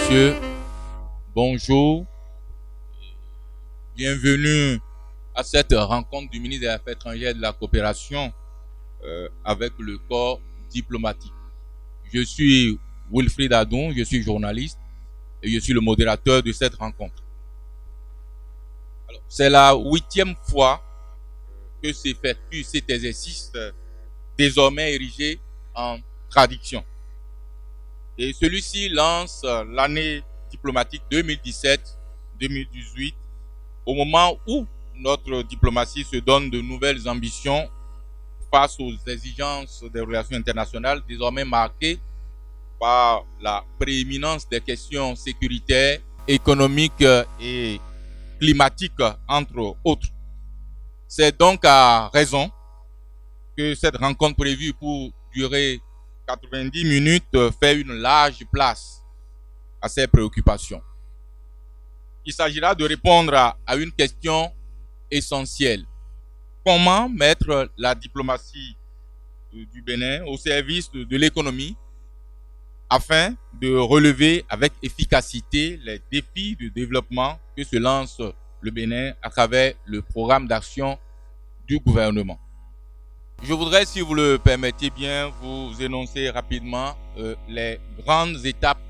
messieurs, bonjour. Bienvenue à cette rencontre du ministre des Affaires étrangères et de la coopération avec le corps diplomatique. Je suis Wilfried Adon, je suis journaliste et je suis le modérateur de cette rencontre. C'est la 8e fois que s'effectue cet exercice désormais érigé en tradition. Et celui-ci lance l'année diplomatique 2017-2018 au moment où notre diplomatie se donne de nouvelles ambitions face aux exigences des relations internationales désormais marquées par la prééminence des questions sécuritaires, économiques et climatiques, entre autres. C'est donc à raison que cette rencontre prévue pour durer 90 minutes fait une large place à ces préoccupations. Il s'agira de répondre à une question essentielle. Comment mettre la diplomatie du Bénin au service de l'économie afin de relever avec efficacité les défis de développement que se lance le Bénin à travers le programme d'action du gouvernement. Je voudrais, si vous le permettez bien, vous énoncer rapidement les grandes étapes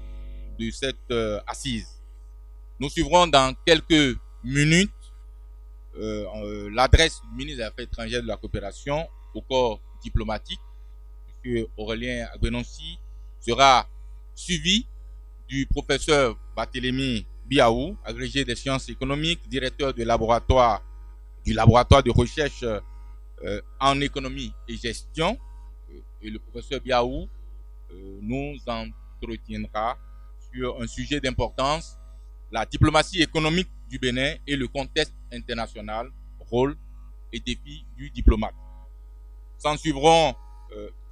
de cette assise. Nous suivrons dans quelques minutes l'adresse du ministre des Affaires étrangères et de la coopération au corps diplomatique. M. Aurélien Agbenonsi sera suivi du professeur Barthélémy Biaou, agrégé des sciences économiques, directeur du laboratoire de recherche en économie et gestion. Et le professeur Biaou nous entretiendra sur un sujet d'importance, la diplomatie économique du Bénin et le contexte international, rôle et défis du diplomate. S'en suivront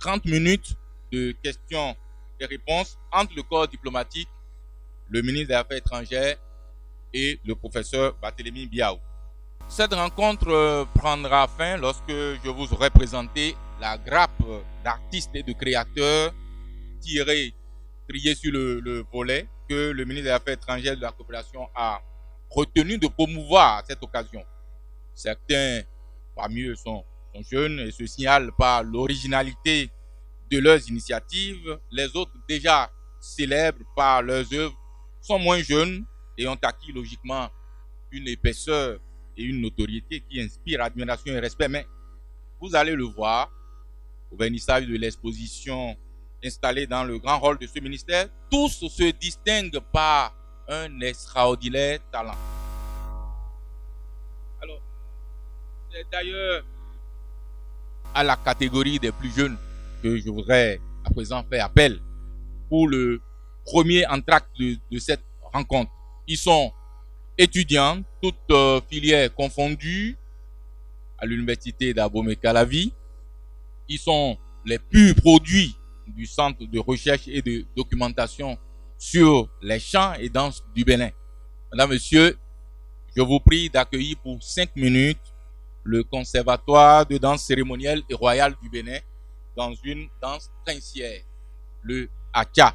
30 minutes de questions et réponses entre le corps diplomatique, le ministre des Affaires étrangères et le professeur Barthélémy Biaou. Cette rencontre prendra fin lorsque je vous aurai présenté la grappe d'artistes et de créateurs triés sur le volet que le ministre des Affaires étrangères et de la coopération a retenu de promouvoir à cette occasion. Certains parmi eux sont jeunes et se signalent par l'originalité de leurs initiatives. Les autres, déjà célèbres par leurs œuvres, sont moins jeunes et ont acquis logiquement une épaisseur et une notoriété qui inspire admiration et respect. Mais vous allez le voir au vernissage de l'exposition installée dans le grand hall de ce ministère, tous se distinguent par un extraordinaire talent. Alors, c'est d'ailleurs à la catégorie des plus jeunes que je voudrais à présent faire appel pour le premier entracte de cette rencontre. Ils sont étudiants, toutes filières confondues, à l'université d'Abomey-Calavi. Ils sont les purs produits du Centre de recherche et de documentation sur les chants et danses du Bénin. Mesdames, Messieurs, je vous prie d'accueillir pour 5 minutes le Conservatoire de danse cérémonielle et royale du Bénin dans une danse princière, le Acha.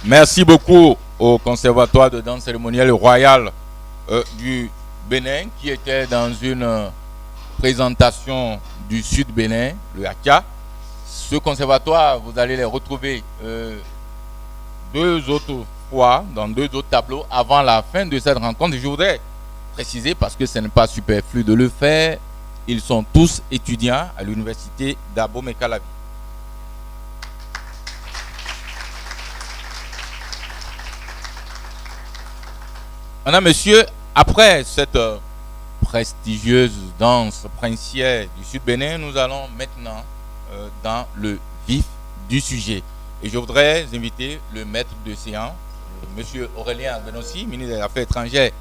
Merci beaucoup au Conservatoire de danse cérémonielle royale du Bénin qui était dans une présentation du Sud Bénin, le Akia. Ce conservatoire, vous allez les retrouver deux autres fois dans deux autres tableaux avant la fin de cette rencontre. Je voudrais préciser, parce que ce n'est pas superflu de le faire, ils sont tous étudiants à l'université d'Abomey-Calavi. Madame, Monsieur, après cette prestigieuse danse princière du Sud Bénin, nous allons maintenant dans le vif du sujet. Et je voudrais inviter le maître de séance, Monsieur Aurélien Agbenossi, ministre des Affaires étrangères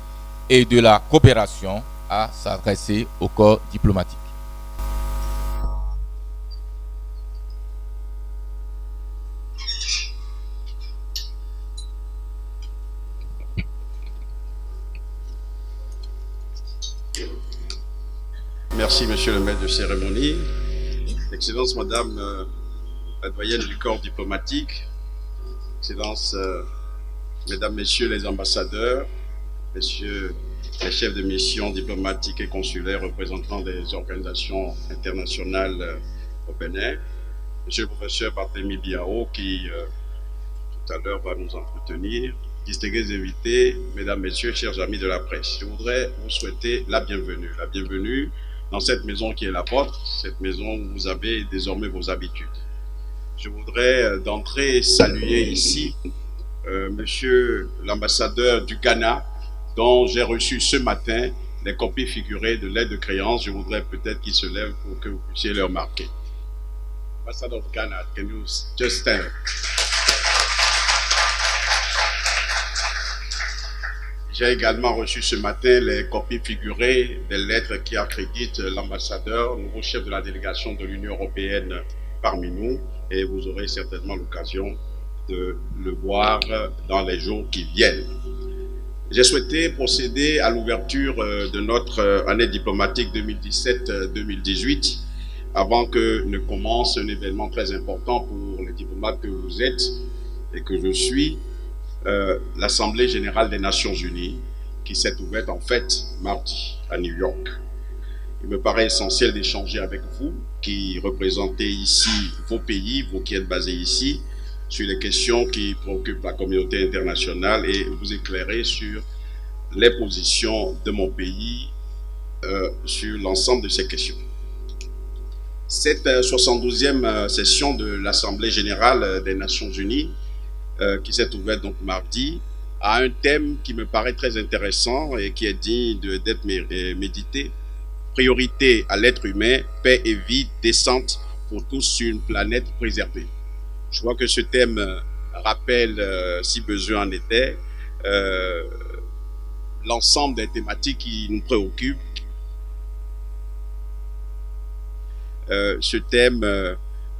et de la coopération, à s'adresser au corps diplomatique. Merci, Monsieur le maître de cérémonie. Excellence, Madame la doyenne du corps diplomatique. Excellence, Mesdames, Messieurs les ambassadeurs, Messieurs les chefs de mission diplomatiques et consulaires représentants des organisations internationales au Bénin, Monsieur le professeur Barthélemy Biao qui tout à l'heure va nous entretenir, distingués invités, Mesdames, Messieurs, chers amis de la presse. Je voudrais vous souhaiter la bienvenue dans cette maison qui est la vôtre, cette maison où vous avez désormais vos habitudes. Je voudrais d'entrée saluer ici Monsieur l'ambassadeur du Ghana, dont j'ai reçu ce matin les copies figurées de l'aide de créance. Je voudrais peut-être qu'il se lève pour que vous puissiez le remarquer. Ambassador of Ghana, can you just stand? J'ai également reçu ce matin les copies figurées des lettres qui accréditent l'ambassadeur, nouveau chef de la délégation de l'Union européenne parmi nous, et vous aurez certainement l'occasion de le voir dans les jours qui viennent. J'ai souhaité procéder à l'ouverture de notre année diplomatique 2017-2018 avant que ne commence un événement très important pour les diplomates que vous êtes et que je suis, l'Assemblée générale des Nations unies qui s'est ouverte en fait mardi à New York. Il me paraît essentiel d'échanger avec vous qui représentez ici vos pays, vous qui êtes basés ici, sur les questions qui préoccupent la communauté internationale et vous éclairer sur les positions de mon pays sur l'ensemble de ces questions. Cette 72e session de l'Assemblée générale des Nations unies qui s'est ouverte donc mardi a un thème qui me paraît très intéressant et qui est digne d'être médité. Priorité à l'être humain, paix et vie décente pour tous sur une planète préservée. Je vois que ce thème rappelle, si besoin en était, l'ensemble des thématiques qui nous préoccupent. Ce thème,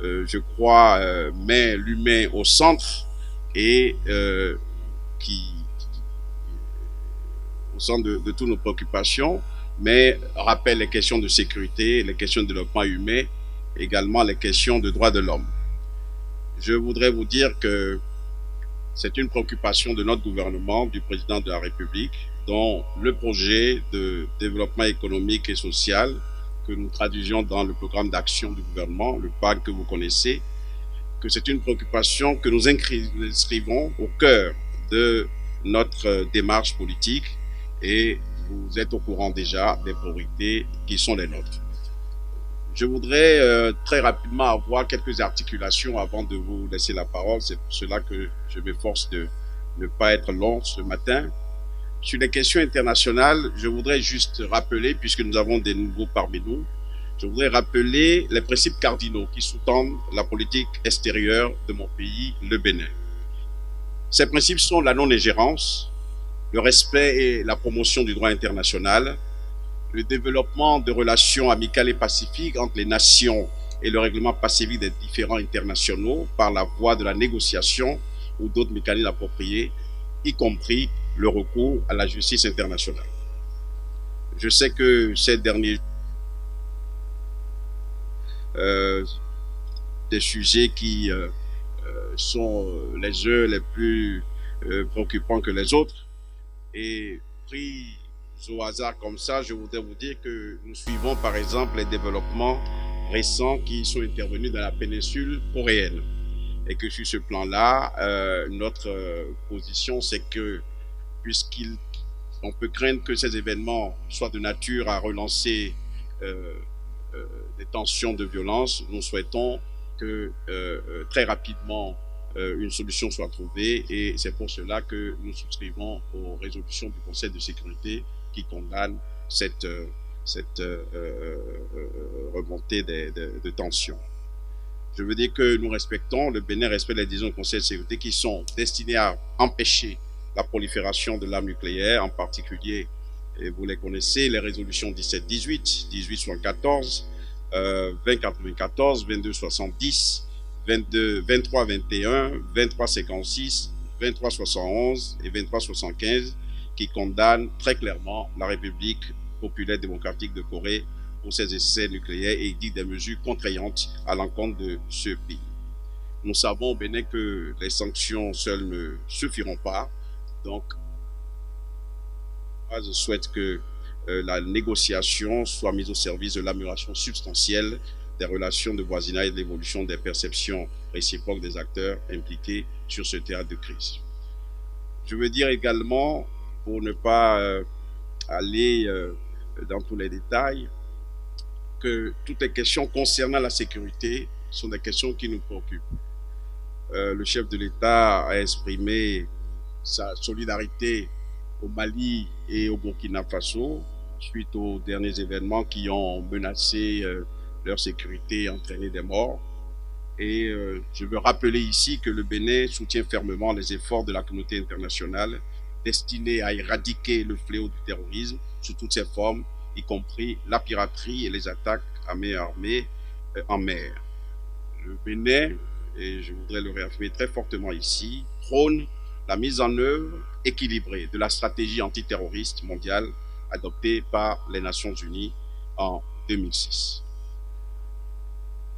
je crois, met l'humain au centre et au centre de toutes nos préoccupations, mais rappelle les questions de sécurité, les questions de développement humain, également les questions de droits de l'homme. Je voudrais vous dire que c'est une préoccupation de notre gouvernement, du président de la République, dont le projet de développement économique et social que nous traduisions dans le programme d'action du gouvernement, le PAC que vous connaissez, que c'est une préoccupation que nous inscrivons au cœur de notre démarche politique et vous êtes au courant déjà des priorités qui sont les nôtres. Je voudrais très rapidement avoir quelques articulations avant de vous laisser la parole. C'est pour cela que je m'efforce de ne pas être long ce matin. Sur les questions internationales, je voudrais juste rappeler, puisque nous avons des nouveaux parmi nous, je voudrais rappeler les principes cardinaux qui sous-tendent la politique extérieure de mon pays, le Bénin. Ces principes sont la non-ingérence, le respect et la promotion du droit international, le développement de relations amicales et pacifiques entre les nations et le règlement pacifique des différends internationaux par la voie de la négociation ou d'autres mécanismes appropriés, y compris le recours à la justice internationale. Je sais que ces derniers des sujets qui sont les uns les plus préoccupants que les autres. Et pris au hasard comme ça, je voudrais vous dire que nous suivons par exemple les développements récents qui sont intervenus dans la péninsule coréenne. Et que sur ce plan-là, notre position, c'est que puisqu'on peut craindre que ces événements soient de nature à relancer des tensions de violence, nous souhaitons que très rapidement une solution soit trouvée, et c'est pour cela que nous souscrivons aux résolutions du Conseil de sécurité qui condamnent cette remontée de tensions. Je veux dire que nous respectons, le Bénin respecte les décisions du Conseil de sécurité qui sont destinées à empêcher la prolifération de l'arme nucléaire, en particulier, et vous les connaissez, les résolutions 17-18, 18-74, 20-94, 22-70, 23-21, 23-56, 23-71 et 23-75, qui condamnent très clairement la République populaire démocratique de Corée pour ses essais nucléaires et dit des mesures contraignantes à l'encontre de ce pays. Nous savons au Bénin que les sanctions seules ne suffiront pas. Donc, je souhaite que la négociation soit mise au service de l'amélioration substantielle des relations de voisinage et de l'évolution des perceptions réciproques des acteurs impliqués sur ce théâtre de crise. Je veux dire également, pour ne pas aller dans tous les détails, que toutes les questions concernant la sécurité sont des questions qui nous préoccupent. Le chef de l'État a exprimé sa solidarité au Mali et au Burkina Faso suite aux derniers événements qui ont menacé leur sécurité et entraîné des morts. Et je veux rappeler ici que le Bénin soutient fermement les efforts de la communauté internationale destinés à éradiquer le fléau du terrorisme sous toutes ses formes, y compris la piraterie et les attaques à main armée en mer. Le Bénin, et je voudrais le réaffirmer très fortement ici, prône la mise en œuvre équilibrée de la stratégie antiterroriste mondiale adoptée par les Nations Unies en 2006.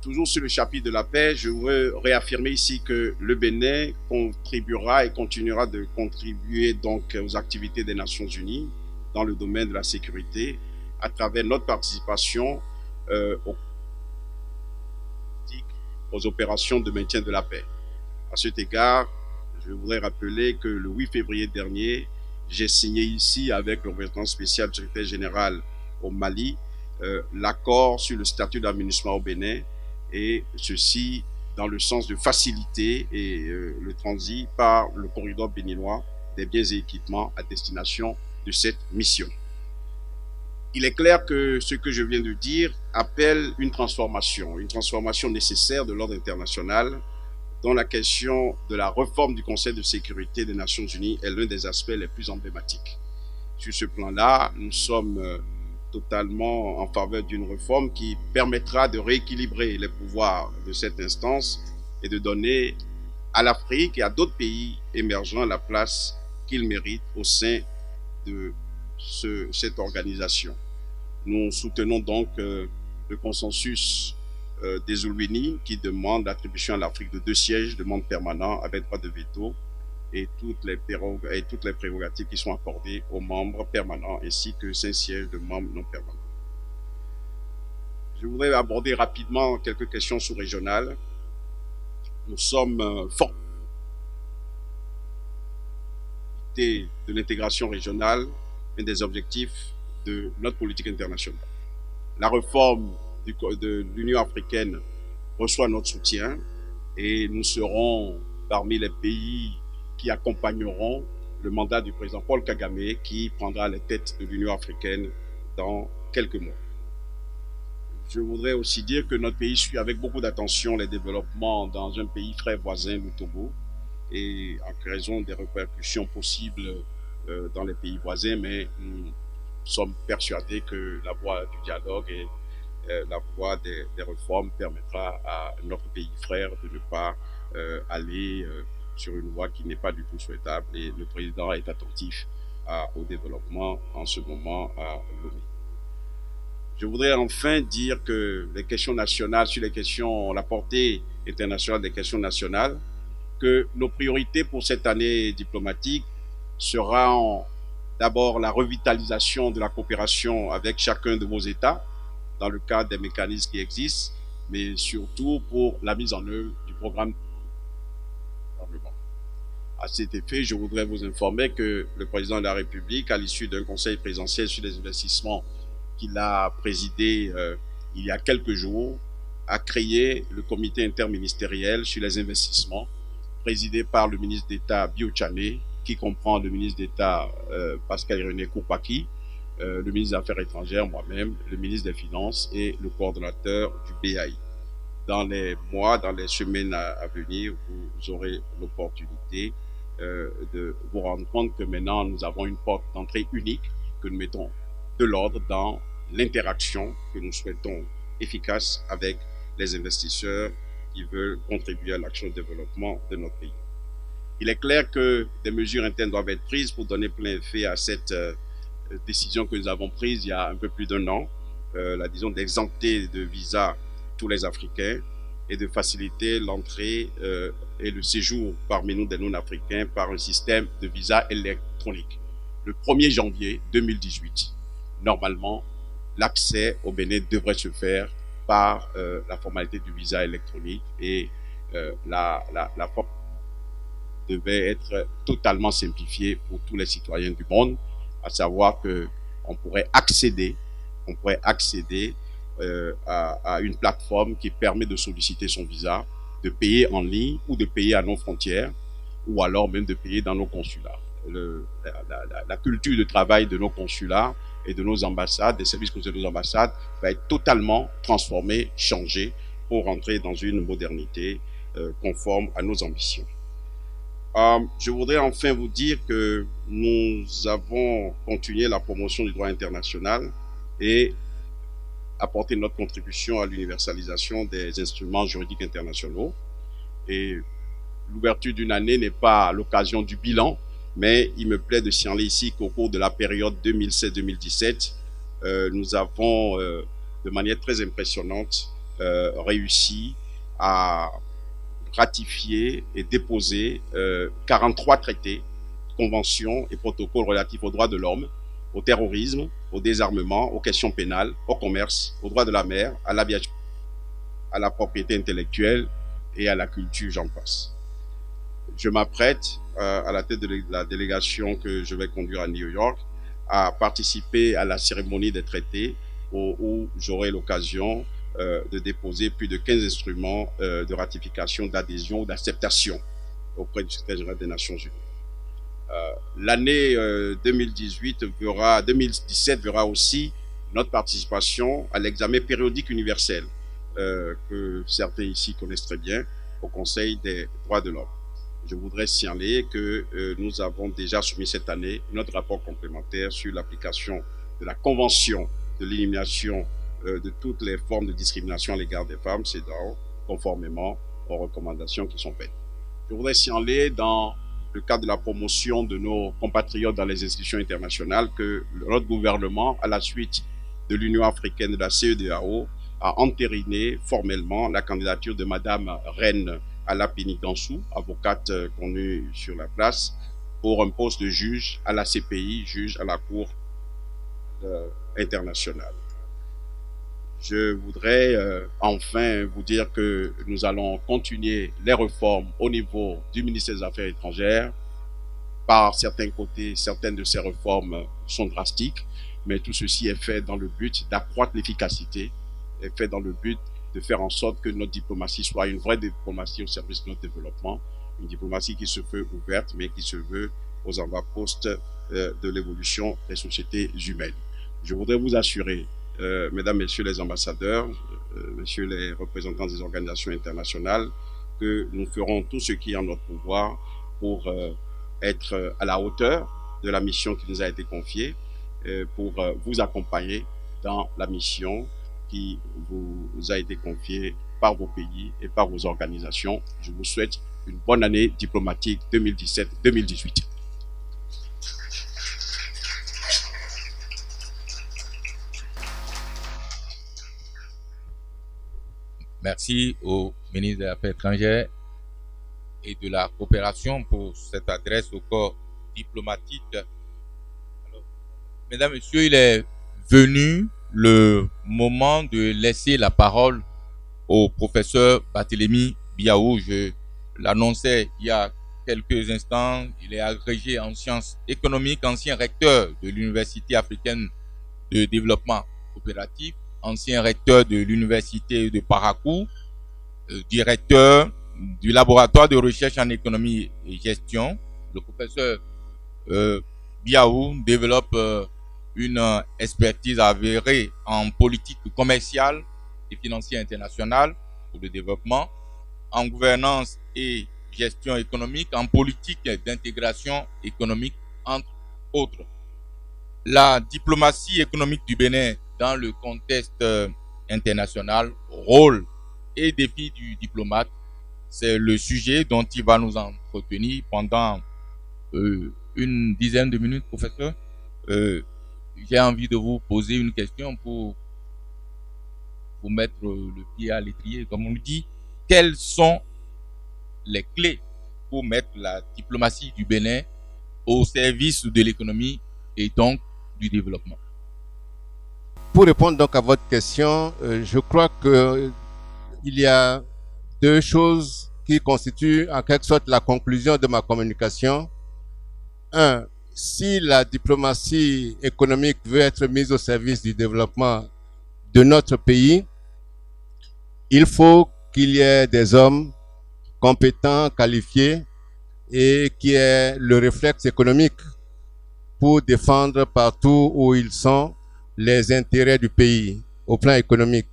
Toujours sur le chapitre de la paix, je veux réaffirmer ici que le Bénin contribuera et continuera de contribuer donc aux activités des Nations Unies dans le domaine de la sécurité à travers notre participation aux opérations de maintien de la paix. À cet égard, je voudrais rappeler que le 8 février dernier, j'ai signé ici avec le représentant spécial du secrétaire général au Mali l'accord sur le statut d'administration au Bénin, et ceci dans le sens de faciliter le transit par le corridor béninois des biens et équipements à destination de cette mission. Il est clair que ce que je viens de dire appelle une transformation nécessaire de l'ordre international, dont la question de la réforme du Conseil de sécurité des Nations Unies est l'un des aspects les plus emblématiques. Sur ce plan-là, nous sommes totalement en faveur d'une réforme qui permettra de rééquilibrer les pouvoirs de cette instance et de donner à l'Afrique et à d'autres pays émergents la place qu'ils méritent au sein de cette organisation. Nous soutenons donc le consensus des Oulwini qui demande l'attribution à l'Afrique de 2 sièges de membres permanents avec droit de veto et toutes les prérogatives qui sont accordées aux membres permanents, ainsi que 5 sièges de membres non permanents. Je voudrais aborder rapidement quelques questions sous-régionales. Nous sommes forts de l'intégration régionale, un des objectifs de notre politique internationale. La réforme de l'Union africaine reçoit notre soutien et nous serons parmi les pays qui accompagneront le mandat du président Paul Kagame qui prendra la tête de l'Union africaine dans quelques mois. Je voudrais aussi dire que notre pays suit avec beaucoup d'attention les développements dans un pays frère voisin, le Togo, et en raison des répercussions possibles dans les pays voisins, mais nous sommes persuadés que la voie du dialogue et la voie des réformes permettra à notre pays frère de ne pas aller sur une voie qui n'est pas du tout souhaitable, et le président est attentif au développement en ce moment à Lomé. Je voudrais enfin dire que les questions nationales, sur les questions, la portée internationale des questions nationales, que nos priorités pour cette année diplomatique seront d'abord la revitalisation de la coopération avec chacun de vos États dans le cadre des mécanismes qui existent, mais surtout pour la mise en œuvre du programme. À cet effet, je voudrais vous informer que le président de la République, à l'issue d'un conseil présidentiel sur les investissements qu'il a présidé il y a quelques jours, a créé le comité interministériel sur les investissements, présidé par le ministre d'État Biotchané, qui comprend le ministre d'État Pascal René Koupaki, le ministre des Affaires étrangères, moi-même, le ministre des Finances et le coordonnateur du BAI. Dans les mois, dans les semaines à venir, vous aurez l'opportunité de vous rendre compte que maintenant, nous avons une porte d'entrée unique, que nous mettons de l'ordre dans l'interaction que nous souhaitons efficace avec les investisseurs qui veulent contribuer à l'action de développement de notre pays. Il est clair que des mesures internes doivent être prises pour donner plein effet à cette décision que nous avons prise il y a un peu plus d'1 an, la décision d'exempter de visa tous les Africains et de faciliter l'entrée et le séjour parmi nous des non-africains par un système de visa électronique. Le 1er janvier 2018, normalement, l'accès au Bénin devrait se faire par la formalité du visa électronique et la forme devait être totalement simplifiée pour tous les citoyens du monde, à savoir que on pourrait accéder à une plateforme qui permet de solliciter son visa, de payer en ligne ou de payer à nos frontières, ou alors même de payer dans nos consulats. La culture de travail de nos consulats et de nos ambassades, des services consulats de nos ambassades, va être totalement transformée, changée pour rentrer dans une modernité conforme à nos ambitions. Je voudrais enfin vous dire que nous avons continué la promotion du droit international et apporté notre contribution à l'universalisation des instruments juridiques internationaux. Et l'ouverture d'une année n'est pas l'occasion du bilan, mais il me plaît de signaler ici qu'au cours de la période 2016-2017, nous avons, de manière très impressionnante, réussi à ratifier et déposer 43 traités, conventions et protocoles relatifs aux droits de l'homme, au terrorisme, au désarmement, aux questions pénales, au commerce, aux droits de la mer, à l'aviation, à la propriété intellectuelle et à la culture, j'en passe. Je m'apprête, à la tête de la délégation que je vais conduire à New York, à participer à la cérémonie des traités où j'aurai l'occasion de déposer plus de 15 instruments de ratification, d'adhésion ou d'acceptation auprès du secrétaire général des Nations Unies. L'année 2017 verra aussi notre participation à l'examen périodique universel que certains ici connaissent très bien au Conseil des droits de l'homme. Je voudrais signaler que nous avons déjà soumis cette année notre rapport complémentaire sur l'application de la Convention de l'élimination de toutes les formes de discrimination à l'égard des femmes, CEDAW, conformément aux recommandations qui sont faites. Je voudrais signaler dans le cadre de la promotion de nos compatriotes dans les institutions internationales que notre gouvernement, à la suite de l'Union africaine de la CEDEAO, a entériné formellement la candidature de Madame Reine Alapini Dansou, avocate connue sur la place, pour un poste de juge à la CPI, juge à la Cour internationale. Je voudrais enfin vous dire que nous allons continuer les réformes au niveau du ministère des Affaires étrangères. Par certains côtés, certaines de ces réformes sont drastiques, mais tout ceci est fait dans le but d'accroître l'efficacité, est fait dans le but de faire en sorte que notre diplomatie soit une vraie diplomatie au service de notre développement, une diplomatie qui se veut ouverte, mais qui se veut aux avant-postes de l'évolution des sociétés humaines. Je voudrais vous assurer, mesdames, messieurs les ambassadeurs, messieurs les représentants des organisations internationales, que nous ferons tout ce qui est en notre pouvoir pour être à la hauteur de la mission qui nous a été confiée, pour vous accompagner dans la mission qui vous a été confiée par vos pays et par vos organisations. Je vous souhaite une bonne année diplomatique 2017-2018. Merci au ministre des Affaires étrangères. et de la coopération pour cette adresse au corps diplomatique. Alors, mesdames, messieurs, il est venu le moment de laisser la parole au professeur Barthélémy Biaou. Je l'annonçais il y a quelques instants, il est agrégé en sciences économiques, ancien recteur de l'Université africaine de développement coopératif, ancien recteur de l'Université de Parakou, directeur du laboratoire de recherche en économie et gestion. Le professeur Biaou développe une expertise avérée en politique commerciale et financière internationale pour le développement, en gouvernance et gestion économique, en politique d'intégration économique, entre autres. La diplomatie économique du Bénin dans le contexte international, rôle et défis du diplomate, c'est le sujet dont il va nous entretenir pendant une dizaine de minutes, professeur. J'ai envie de vous poser une question pour vous mettre le pied à l'étrier, comme on le dit. Quelles sont les clés pour mettre la diplomatie du Bénin au service de l'économie et donc du développement? Pour répondre donc à votre question, je crois que il y a deux choses qui constituent en quelque sorte la conclusion de ma communication. Un, si la diplomatie économique veut être mise au service du développement de notre pays, il faut qu'il y ait des hommes compétents, qualifiés et qui aient le réflexe économique pour défendre partout où ils sont les intérêts du pays au plan économique.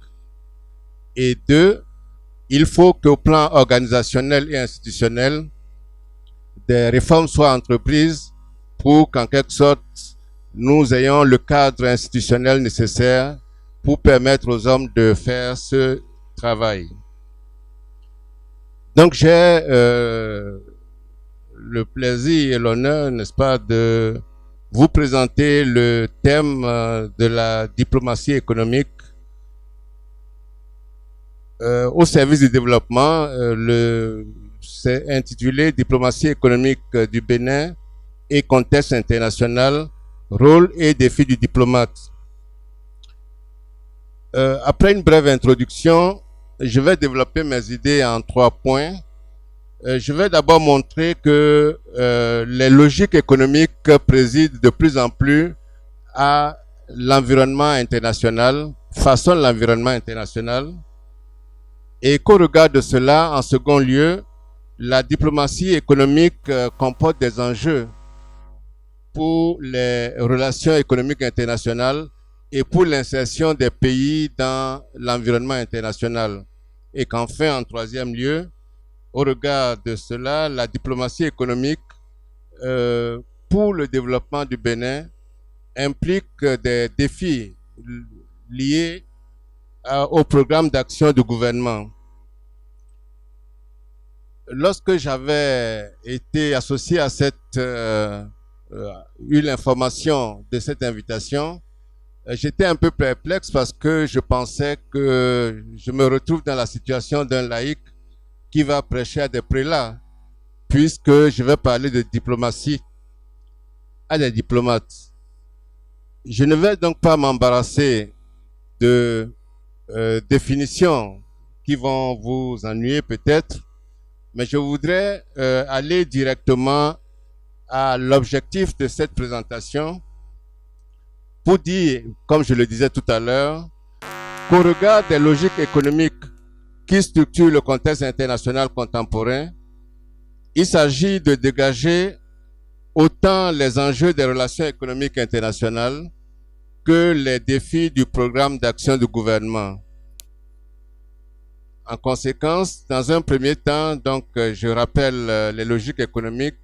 Et deux, il faut qu'au plan organisationnel et institutionnel, des réformes soient entreprises pour qu'en quelque sorte, nous ayons le cadre institutionnel nécessaire pour permettre aux hommes de faire ce travail. Donc j'ai le plaisir et l'honneur, n'est-ce pas, de vous présenter le thème de la diplomatie économique au service du développement. C'est intitulé Diplomatie économique du Bénin et contexte international, rôle et défis du diplomate. Après une brève introduction, je vais développer mes idées en 3 points. Je vais d'abord montrer que les logiques économiques président de plus en plus à l'environnement international, façonnent l'environnement international, et qu'au regard de cela, en second lieu, la diplomatie économique comporte des enjeux pour les relations économiques internationales et pour l'insertion des pays dans l'environnement international. Et qu'enfin, en troisième lieu, au regard de cela, la diplomatie économique pour le développement du Bénin implique des défis liés au programme d'action du gouvernement. Lorsque j'avais été associé à cette eu l'information de cette invitation, j'étais un peu perplexe parce que je pensais que je me retrouve dans la situation d'un laïc qui va prêcher à des prélats, puisque je vais parler de diplomatie à des diplomates. Je ne vais donc pas m'embarrasser de définitions qui vont vous ennuyer peut-être, mais je voudrais aller directement à l'objectif de cette présentation pour dire, comme je le disais tout à l'heure, qu'au regard des logiques économiques qui structurent le contexte international contemporain, il s'agit de dégager autant les enjeux des relations économiques internationales que les défis du programme d'action du gouvernement. En conséquence, dans un premier temps, donc, je rappelle les logiques économiques.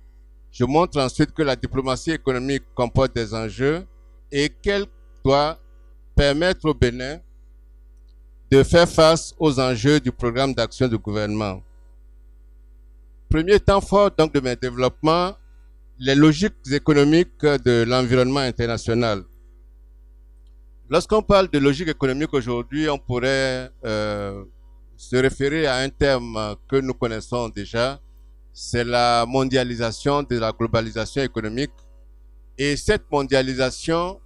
Je montre ensuite que la diplomatie économique comporte des enjeux et qu'elle doit permettre au Bénin de faire face aux enjeux du programme d'action du gouvernement. Premier temps fort donc de mes développements, les logiques économiques de l'environnement international. Lorsqu'on parle de logique économique aujourd'hui, on pourrait se référer à un terme que nous connaissons déjà, c'est la mondialisation de la globalisation économique. Et cette mondialisation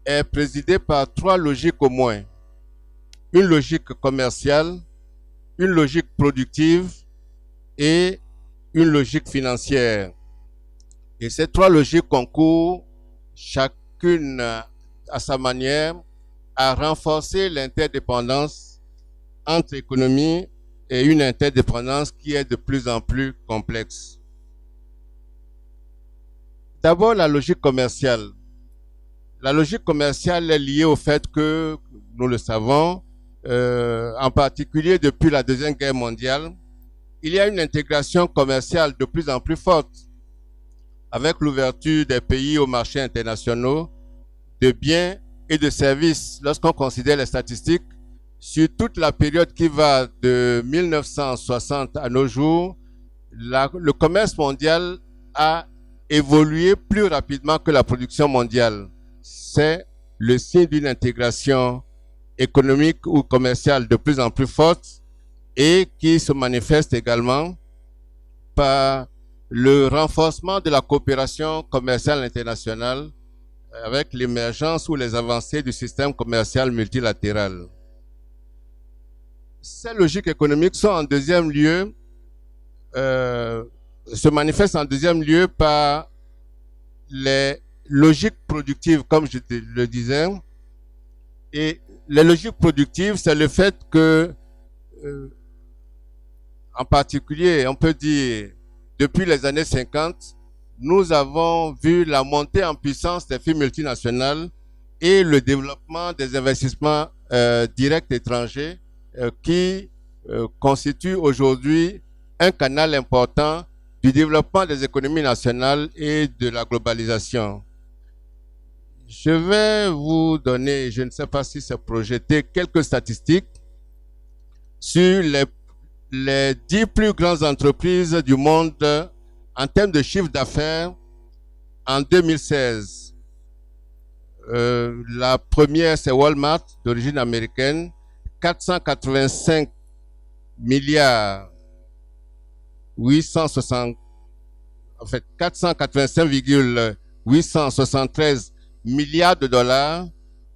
est présidée par trois logiques au moins. Une logique commerciale, une logique productive et une logique financière. Et ces trois logiques concourent, chacune à sa manière, à renforcer l'interdépendance entre économies et une interdépendance qui est de plus en plus complexe. D'abord, la logique commerciale. La logique commerciale est liée au fait que, nous le savons, en particulier depuis la Deuxième Guerre mondiale, il y a une intégration commerciale de plus en plus forte avec l'ouverture des pays aux marchés internationaux de biens et de services. Lorsqu'on considère les statistiques, sur toute la période qui va de 1960 à nos jours, le commerce mondial a évolué plus rapidement que la production mondiale. C'est le signe d'une intégration économique ou commerciale de plus en plus forte et qui se manifeste également par le renforcement de la coopération commerciale internationale avec l'émergence ou les avancées du système commercial multilatéral. Ces logiques économiques sont en deuxième lieu, se manifestent en deuxième lieu par les logiques productives, comme je le disais. Et les logiques productives, c'est le fait que, en particulier, on peut dire, depuis les années 50, nous avons vu la montée en puissance des firmes multinationales et le développement des investissements directs étrangers qui constituent aujourd'hui un canal important du développement des économies nationales et de la globalisation. Je vais vous donner, je ne sais pas si c'est projeté, quelques statistiques sur les 10 plus grandes entreprises du monde en termes de chiffre d'affaires en 2016. La première, c'est Walmart, d'origine américaine, 485 milliards 485,873 milliards de dollars,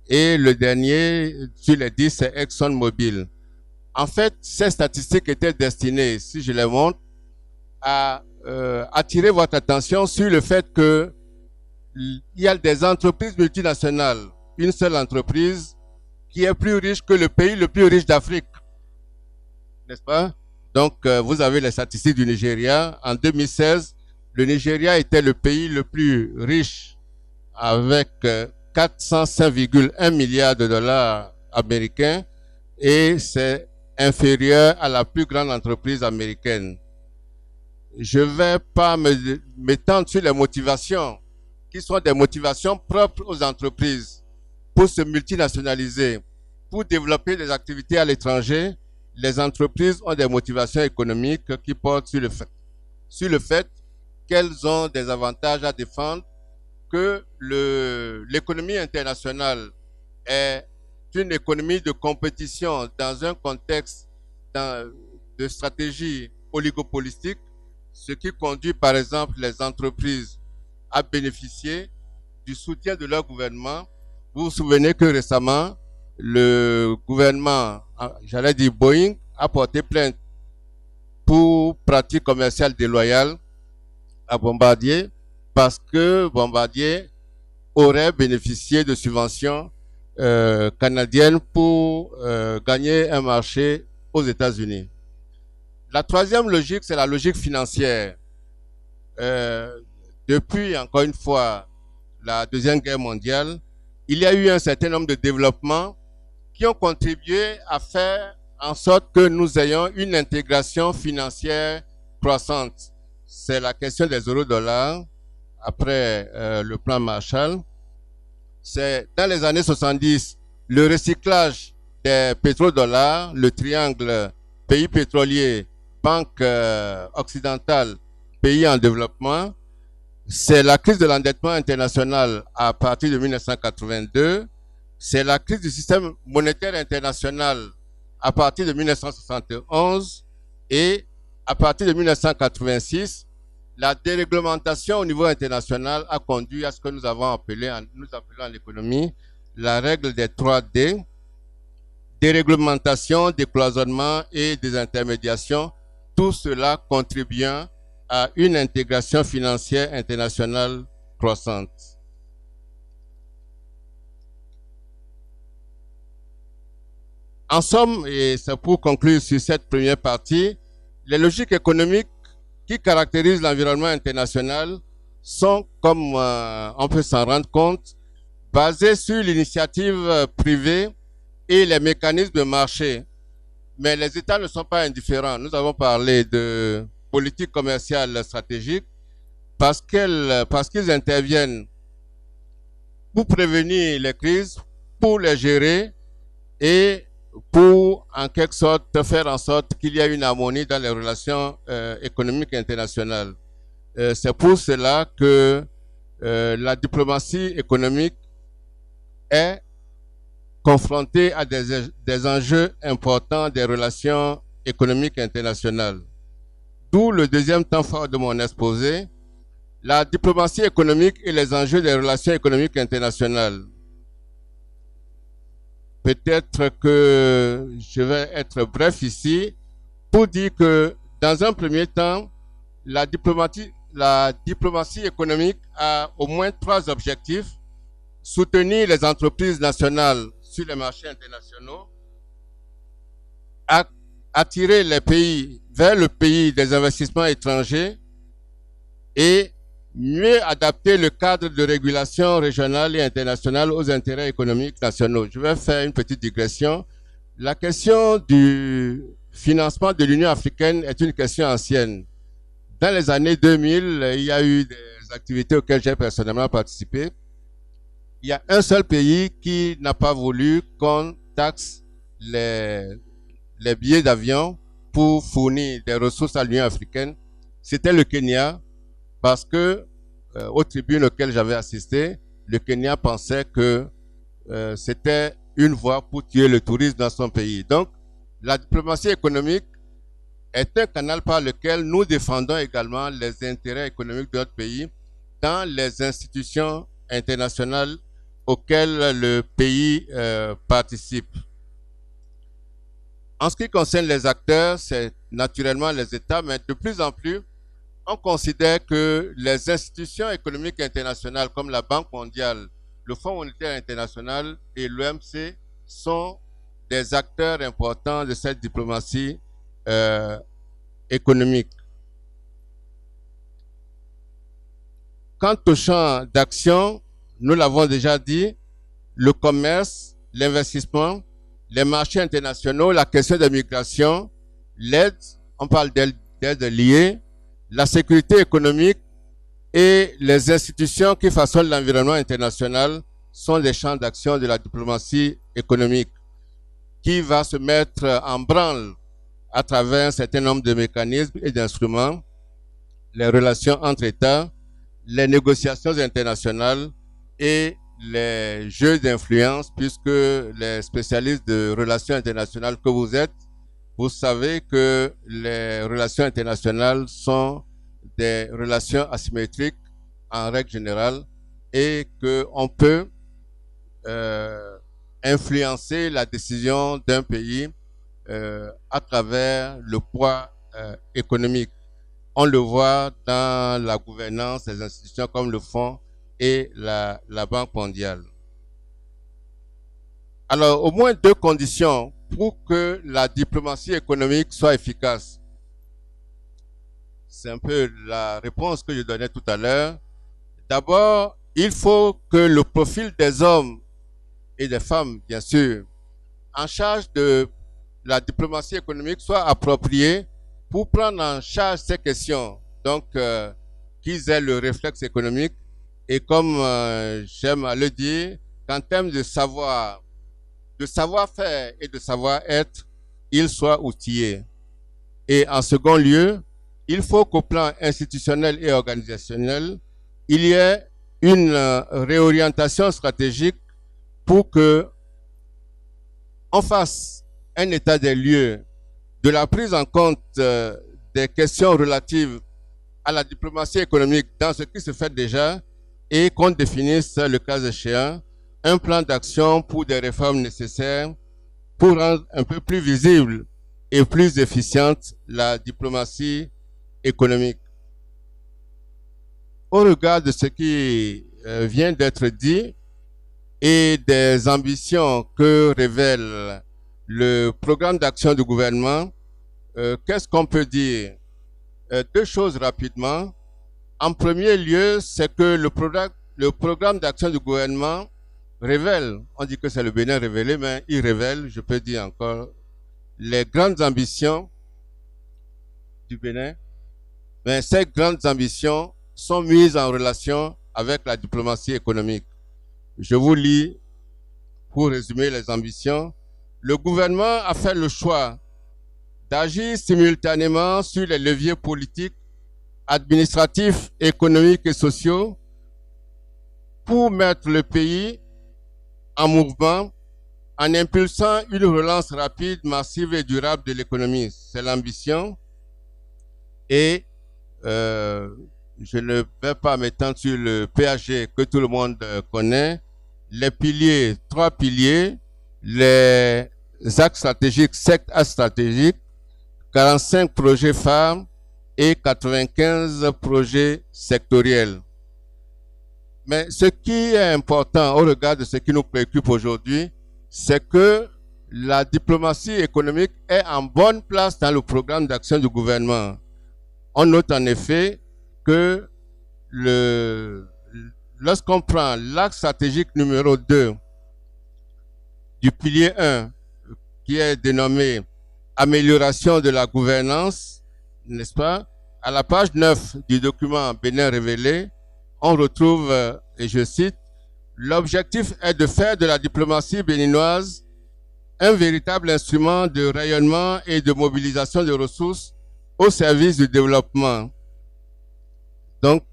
et le dernier sur les 10, c'est ExxonMobil. En fait, ces statistiques étaient destinées, si je les montre, à attirer votre attention sur le fait que il y a des entreprises multinationales, une seule entreprise qui est plus riche que le pays le plus riche d'Afrique, n'est-ce pas? Donc, vous avez les statistiques du Nigeria. En 2016, le Nigeria était le pays le plus riche avec 405,1 milliards de dollars américains, et c'est inférieur à la plus grande entreprise américaine. Je ne vais pas m'étendre sur les motivations, qui sont des motivations propres aux entreprises pour se multinationaliser, pour développer des activités à l'étranger. Les entreprises ont des motivations économiques qui portent sur le fait qu'elles ont des avantages à défendre, que l'économie internationale est une économie de compétition dans un contexte de stratégie oligopolistique, ce qui conduit par exemple les entreprises à bénéficier du soutien de leur gouvernement. Vous vous souvenez que récemment, le gouvernement, j'allais dire Boeing, a porté plainte pour pratiques commerciales déloyales à Bombardier, parce que Bombardier aurait bénéficié de subventions canadiennes pour gagner un marché aux États-Unis. La troisième logique, c'est la logique financière. Depuis, encore une fois, la Deuxième Guerre mondiale, il y a eu un certain nombre de développements qui ont contribué à faire en sorte que nous ayons une intégration financière croissante. C'est la question des euro-dollars après le plan Marshall. C'est dans les années 70, le recyclage des pétrodollars, le triangle pays pétroliers, banque occidentale, pays en développement. C'est la crise de l'endettement international à partir de 1982. C'est la crise du système monétaire international à partir de 1971. Et à partir de 1986, la déréglementation au niveau international a conduit à ce que nous appelons en économie la règle des 3D, déréglementation, décloisonnement et désintermédiation, tout cela contribuant à une intégration financière internationale croissante. En somme, et c'est pour conclure sur cette première partie, les logiques économiques qui caractérisent l'environnement international sont, comme on peut s'en rendre compte, basées sur l'initiative privée et les mécanismes de marché. Mais les États ne sont pas indifférents. Nous avons parlé de politique commerciale stratégique parce qu'ils interviennent pour prévenir les crises, pour les gérer et pour, en quelque sorte, faire en sorte qu'il y ait une harmonie dans les relations économiques internationales. C'est pour cela que la diplomatie économique est confrontée à des enjeux importants des relations économiques internationales. D'où le deuxième temps fort de mon exposé, la diplomatie économique et les enjeux des relations économiques internationales. Peut-être que je vais être bref ici pour dire que dans un premier temps, la diplomatie économique a au moins 3 objectifs. Soutenir les entreprises nationales sur les marchés internationaux, attirer les pays vers le pays des investissements étrangers et mieux adapter le cadre de régulation régionale et internationale aux intérêts économiques nationaux. Je vais faire une petite digression. La question du financement de l'Union africaine est une question ancienne. Dans les années 2000, il y a eu des activités auxquelles j'ai personnellement participé. Il y a un seul pays qui n'a pas voulu qu'on taxe les billets d'avion pour fournir des ressources à l'Union africaine. C'était le Kenya, parce que aux tribunes auxquelles j'avais assisté, le Kenya pensait que c'était une voie pour tuer le tourisme dans son pays. Donc, la diplomatie économique est un canal par lequel nous défendons également les intérêts économiques de notre pays dans les institutions internationales auxquelles le pays participe. En ce qui concerne les acteurs, c'est naturellement les États, mais de plus en plus, on considère que les institutions économiques internationales comme la Banque mondiale, le Fonds monétaire international et l'OMC sont des acteurs importants de cette diplomatie économique. Quant au champ d'action, nous l'avons déjà dit, le commerce, l'investissement, les marchés internationaux, la question de migration, l'aide, on parle d'aide liée, la sécurité économique et les institutions qui façonnent l'environnement international sont des champs d'action de la diplomatie économique qui va se mettre en branle à travers un certain nombre de mécanismes et d'instruments, les relations entre États, les négociations internationales et les jeux d'influence, puisque les spécialistes de relations internationales que vous êtes, vous savez que les relations internationales sont des relations asymétriques en règle générale et qu'on peut influencer la décision d'un pays à travers le poids économique. On le voit dans la gouvernance des institutions comme le Fonds et la Banque mondiale. Alors, au moins 2 conditions pour que la diplomatie économique soit efficace. C'est un peu la réponse que je donnais tout à l'heure. D'abord, il faut que le profil des hommes et des femmes, bien sûr, en charge de la diplomatie économique soit approprié pour prendre en charge ces questions. Donc, qu'ils aient le réflexe économique et comme j'aime à le dire, qu'en termes de savoir, de savoir-faire et de savoir-être, ils soient outillés. Et en second lieu, il faut qu'au plan institutionnel et organisationnel, il y ait une réorientation stratégique pour que on fasse un état des lieux de la prise en compte des questions relatives à la diplomatie économique dans ce qui se fait déjà et qu'on définisse, le cas échéant, un plan d'action pour des réformes nécessaires pour rendre un peu plus visible et plus efficiente la diplomatie économique. Au regard de ce qui vient d'être dit et des ambitions que révèle le programme d'action du gouvernement, qu'est-ce qu'on peut dire? Deux choses rapidement. En premier lieu, c'est que le programme d'action du gouvernement révèle, on dit que c'est le Bénin révélé, mais il révèle, je peux dire encore, les grandes ambitions du Bénin. Mais ces grandes ambitions sont mises en relation avec la diplomatie économique. Je vous lis, pour résumer les ambitions. Le gouvernement a fait le choix d'agir simultanément sur les leviers politiques, administratifs, économiques et sociaux pour mettre le pays en mouvement en impulsant une relance rapide, massive et durable de l'économie. C'est l'ambition. Et je ne vais pas m'étendre sur le PAG que tout le monde connaît. Les piliers, 3 piliers, les axes stratégiques, 7 axes stratégiques, 45 projets phares et 95 projets sectoriels. Mais ce qui est important au regard de ce qui nous préoccupe aujourd'hui, c'est que la diplomatie économique est en bonne place dans le programme d'action du gouvernement. On note en effet que lorsqu'on prend l'axe stratégique numéro 2 du pilier 1, qui est dénommé amélioration de la gouvernance, n'est-ce pas? À la page 9 du document Bénin révélé, on retrouve, et je cite, l'objectif est de faire de la diplomatie béninoise un véritable instrument de rayonnement et de mobilisation de ressources au service du développement. Donc,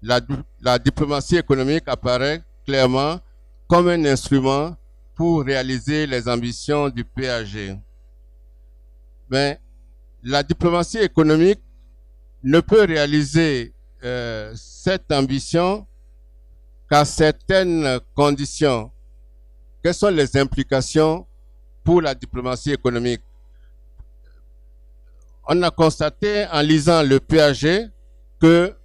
la diplomatie économique apparaît clairement comme un instrument pour réaliser les ambitions du PAG. Mais la diplomatie économique ne peut réaliser cette ambition qu'à certaines conditions. Quelles sont les implications pour la diplomatie économique? On a constaté en lisant le PAG que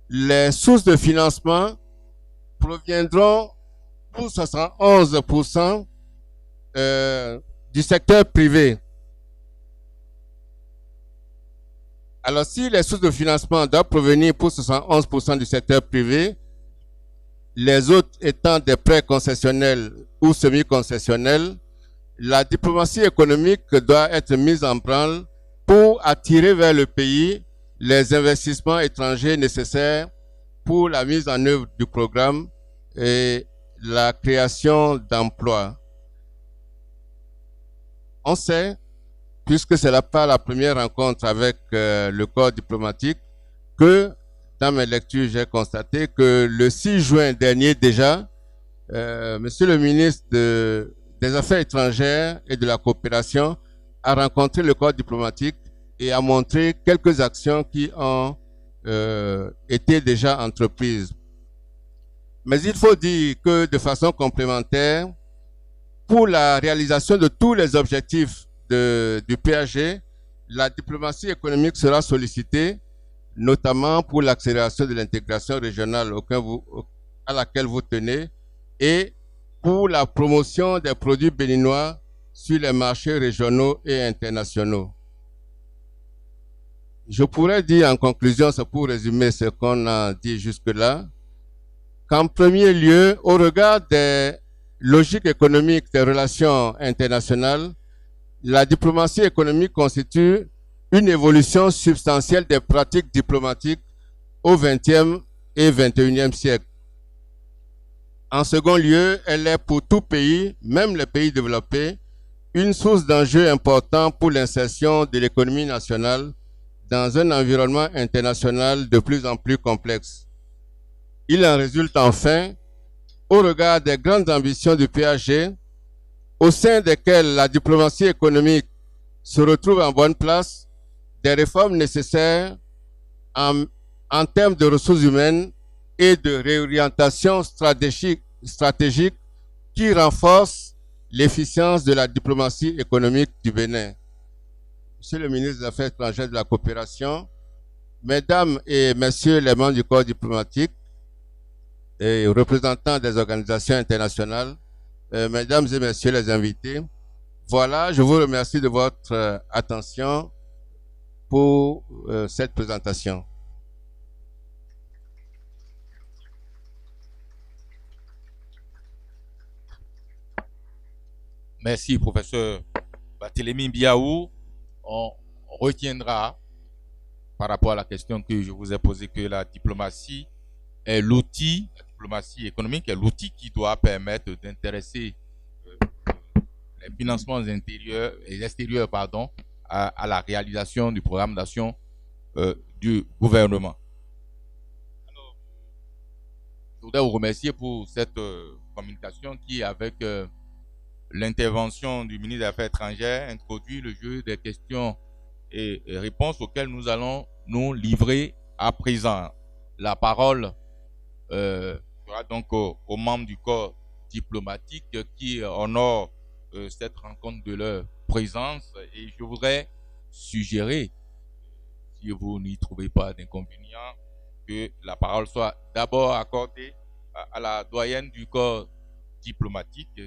les sources de financement proviendront pour 71% du secteur privé. Alors, si les sources de financement doivent provenir pour 71% du secteur privé, les autres étant des prêts concessionnels ou semi-concessionnels, la diplomatie économique doit être mise en branle pour attirer vers le pays les investissements étrangers nécessaires pour la mise en œuvre du programme et la création d'emplois. On sait, puisque c'est pas la première rencontre avec le corps diplomatique, que dans mes lectures, j'ai constaté que le 6 juin dernier déjà, Monsieur le ministre des Affaires étrangères et de la coopération a rencontré le corps diplomatique et a montré quelques actions qui ont été déjà entreprises. Mais il faut dire que de façon complémentaire, pour la réalisation de tous les objectifs du PAG, la diplomatie économique sera sollicitée, notamment pour l'accélération de l'intégration régionale à laquelle vous tenez et pour la promotion des produits béninois sur les marchés régionaux et internationaux. Je pourrais dire en conclusion, c'est pour résumer ce qu'on a dit jusque-là, qu'en premier lieu, au regard des logiques économiques des relations internationales, la diplomatie économique constitue une évolution substantielle des pratiques diplomatiques au XXe et XXIe siècle. En second lieu, elle est pour tout pays, même les pays développés, une source d'enjeux importants pour l'insertion de l'économie nationale dans un environnement international de plus en plus complexe. Il en résulte enfin, au regard des grandes ambitions du PAG, au sein desquelles la diplomatie économique se retrouve en bonne place, des réformes nécessaires en termes de ressources humaines et de réorientation stratégique qui renforcent l'efficience de la diplomatie économique du Bénin. Monsieur le ministre des Affaires étrangères et de la coopération, mesdames et messieurs les membres du corps diplomatique et représentants des organisations internationales, mesdames et messieurs les invités, voilà, je vous remercie de votre attention pour cette présentation. Merci, professeur Barthélémy Biaou. On retiendra, par rapport à la question que je vous ai posée, que la diplomatie est l'outil, la diplomatie économique est l'outil qui doit permettre d'intéresser les financements intérieurs et extérieurs, pardon, à la réalisation du programme d'action du gouvernement. Alors, je voudrais vous remercier pour cette communication qui, avec l'intervention du ministre des Affaires étrangères, introduit le jeu des questions et réponses auxquelles nous allons nous livrer à présent. La parole sera donc aux membres du corps diplomatique qui honorent cette rencontre de leur présence, et je voudrais suggérer, si vous n'y trouvez pas d'inconvénient, que la parole soit d'abord accordée à la doyenne du corps diplomatique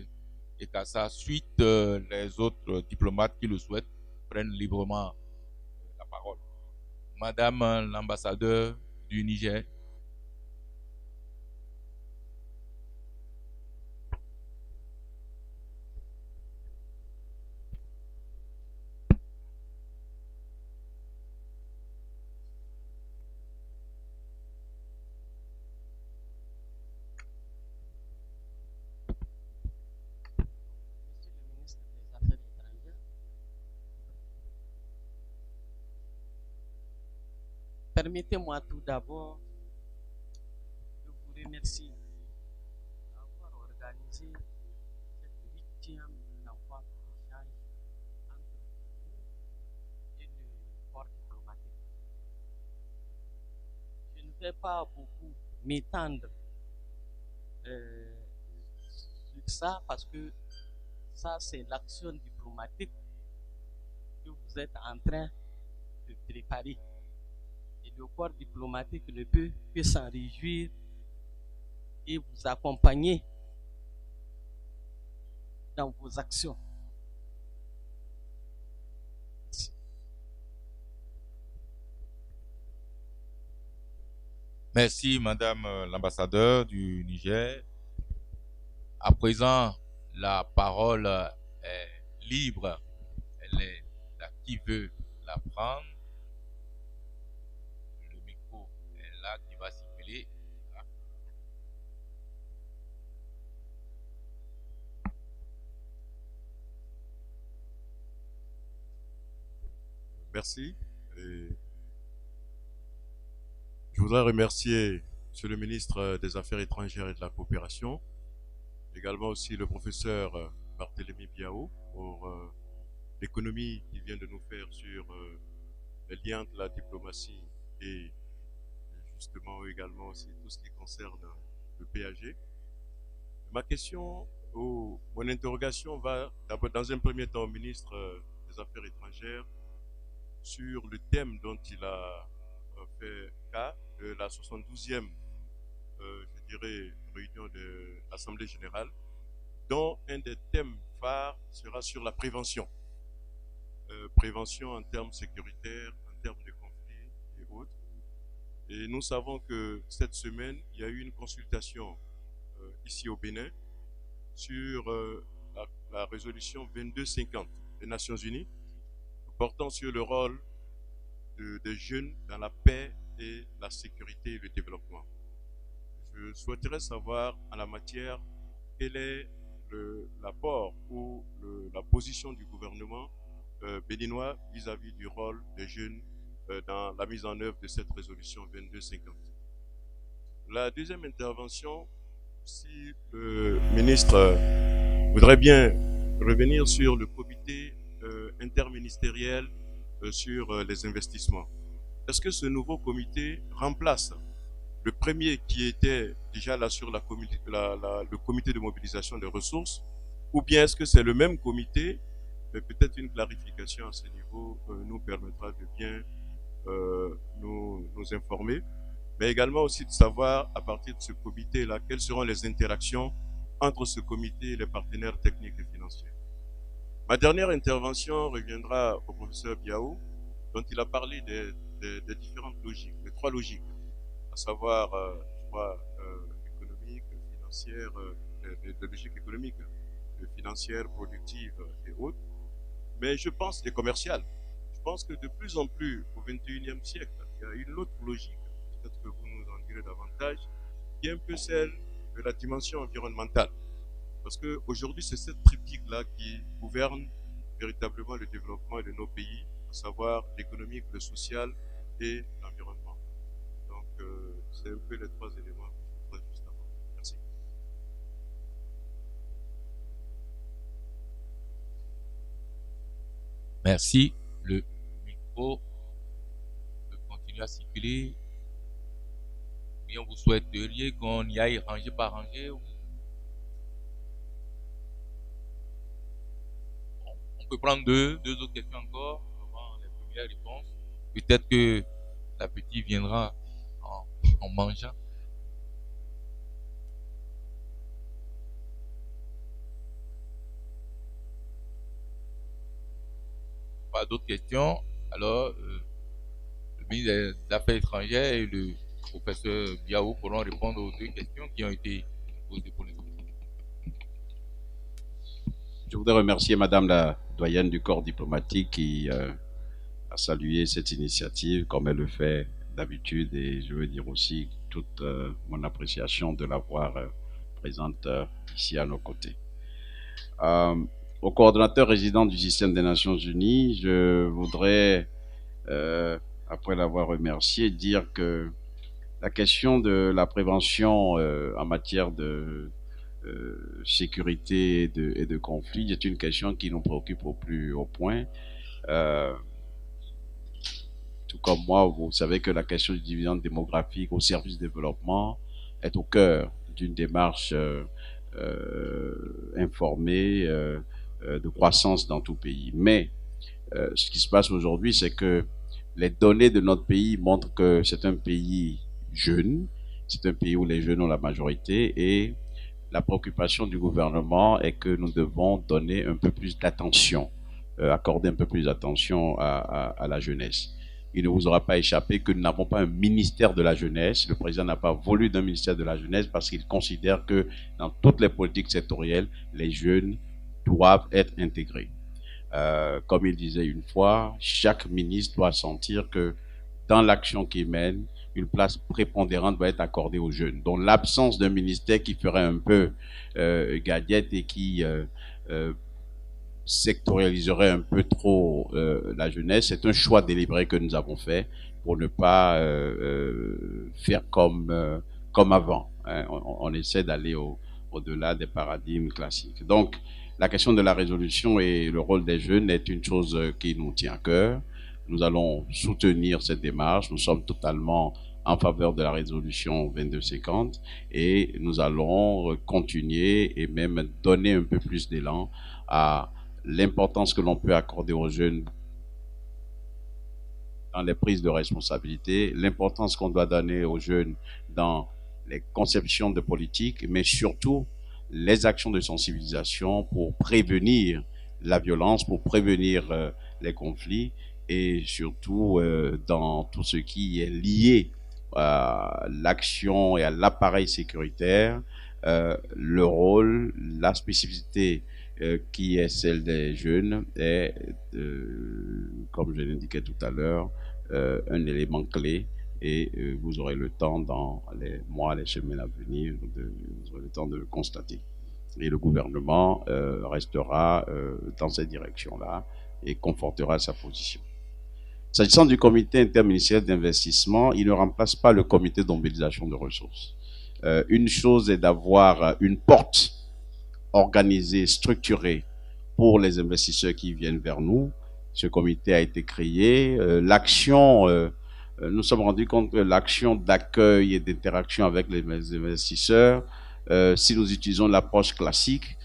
et qu'à sa suite, les autres diplomates qui le souhaitent prennent librement la parole. Madame l'ambassadeur du Niger. Permettez-moi tout d'abord de vous remercier d'avoir organisé cette 8e rencontre d'échange entre vous et le corps diplomatique. Je ne vais pas beaucoup m'étendre sur ça parce que ça, c'est l'action diplomatique que vous êtes en train de préparer. Et le corps diplomatique ne peut que s'en réjouir et vous accompagner dans vos actions. Merci. Merci, Madame l'ambassadeur du Niger. À présent, la parole est libre. Elle est à qui veut la prendre. Le micro est là qui va circuler. Merci. Je voudrais remercier Monsieur le ministre des Affaires étrangères et de la coopération, également aussi le professeur Barthélémy Biaou pour l'économie qu'il vient de nous faire sur les liens de la diplomatie et justement également aussi tout ce qui concerne le PAG. Ma question ou mon interrogation va d'abord dans un premier temps au ministre des Affaires étrangères sur le thème dont il a fait cas de la 72e je dirais, réunion de l'Assemblée générale, dont un des thèmes phares sera sur la prévention. Prévention en termes sécuritaires, en termes de conflits et autres. Et nous savons que cette semaine, il y a eu une consultation ici au Bénin sur la résolution 2250 des Nations Unies, portant sur le rôle des jeunes dans la paix et la sécurité et le développement. Je souhaiterais savoir en la matière quel est l'apport ou la position du gouvernement béninois vis-à-vis du rôle des jeunes dans la mise en œuvre de cette résolution 2250. La deuxième intervention, si le ministre voudrait bien revenir sur le comité interministériel sur les investissements. Est-ce que ce nouveau comité remplace le premier qui était déjà là sur le comité de mobilisation des ressources, ou bien est-ce que c'est le même comité? Mais peut-être une clarification à ce niveau nous permettra de bien nous informer, mais également aussi de savoir à partir de ce comité-là quelles seront les interactions entre ce comité et les partenaires techniques et financiers. Ma dernière intervention reviendra au professeur Biao, dont il a parlé des différentes logiques, les trois logiques, à savoir, économique, financière, les logiques économiques, financières, productives et autres, mais je pense, et commerciales. Je pense que de plus en plus, au XXIe siècle, il y a une autre logique, peut-être que vous nous en direz davantage, qui est un peu celle de la dimension environnementale. Parce qu'aujourd'hui, c'est cette triptyque-là qui gouverne véritablement le développement de nos pays, à savoir l'économique, le social et l'environnement. Donc, c'est un peu les trois éléments que je voudrais juste avoir. Merci. Merci. Le micro peut continuer à circuler. Et on vous souhaiteriez qu'on y aille rangé par rangé. On peut prendre deux autres questions encore avant les premières réponses. Peut-être que l'appétit viendra en mangeant. Pas d'autres questions. Alors, le ministre des Affaires étrangères et le professeur Biao pourront répondre aux deux questions qui ont été posées pour les autres. Je voudrais remercier Madame la doyenne du corps diplomatique qui a salué cette initiative comme elle le fait d'habitude, et je veux dire aussi toute mon appréciation de l'avoir présente ici à nos côtés. Au coordonnateur résident du système des Nations Unies, je voudrais, après l'avoir remercié, dire que la question de la prévention en matière de sécurité et de conflit est une question qui nous préoccupe au plus haut point. Tout comme moi, vous savez que la question du dividende démographique au service du développement est au cœur d'une démarche informée de croissance dans tout pays. Mais ce qui se passe aujourd'hui, c'est que les données de notre pays montrent que c'est un pays jeune, c'est un pays où les jeunes ont la majorité, et la préoccupation du gouvernement est que nous devons donner un peu plus d'attention, accorder un peu plus d'attention à la jeunesse. Il ne vous aura pas échappé que nous n'avons pas un ministère de la jeunesse. Le président n'a pas voulu d'un ministère de la jeunesse parce qu'il considère que dans toutes les politiques sectorielles, les jeunes doivent être intégrés. Comme il disait une fois, chaque ministre doit sentir que dans l'action qu'il mène, une place prépondérante va être accordée aux jeunes. Donc l'absence d'un ministère qui ferait un peu gadget et qui sectorialiserait un peu trop la jeunesse, c'est un choix délibéré que nous avons fait pour ne pas faire comme avant. Hein. On essaie d'aller au-delà des paradigmes classiques. Donc, la question de la résolution et le rôle des jeunes est une chose qui nous tient à cœur. Nous allons soutenir cette démarche. Nous sommes totalement en faveur de la résolution 2250 et nous allons continuer et même donner un peu plus d'élan à l'importance que l'on peut accorder aux jeunes dans les prises de responsabilité, l'importance qu'on doit donner aux jeunes dans les conceptions de politique, mais surtout les actions de sensibilisation pour prévenir la violence, pour prévenir les conflits et surtout dans tout ce qui est lié à l'action et à l'appareil sécuritaire, le rôle, la spécificité qui est celle des jeunes est, comme je l'indiquais tout à l'heure, un élément clé. Et vous aurez le temps dans les mois, les semaines à venir, vous aurez le temps de le constater. Et le gouvernement restera dans cette direction-là et confortera sa position. S'agissant du comité interministériel d'investissement, il ne remplace pas le comité de mobilisation de ressources. Une chose est d'avoir une porte organisée, structurée pour les investisseurs qui viennent vers nous. Ce comité a été créé. Nous sommes rendus compte que l'action d'accueil et d'interaction avec les investisseurs, si nous utilisons l'approche classique,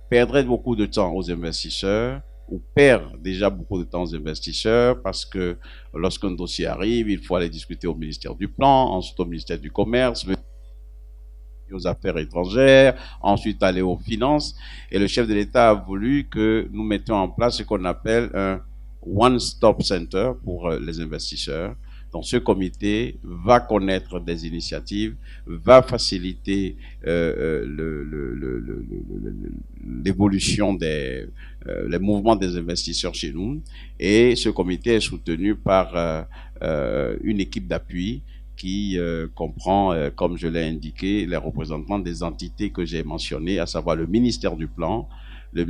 perdrait beaucoup de temps aux investisseurs, ou perd déjà beaucoup de temps aux investisseurs, parce que lorsqu'un dossier arrive, il faut aller discuter au ministère du Plan, ensuite au ministère du Commerce, aux Affaires étrangères, ensuite aller aux finances. Et le chef de l'État a voulu que nous mettions en place ce qu'on appelle un one-stop center pour les investisseurs. Donc, ce comité va connaître des initiatives, va faciliter l'évolution les mouvements des investisseurs chez nous. Et ce comité est soutenu par une équipe d'appui qui comprend, comme je l'ai indiqué, les représentants des entités que j'ai mentionnées, à savoir le ministère du Plan, des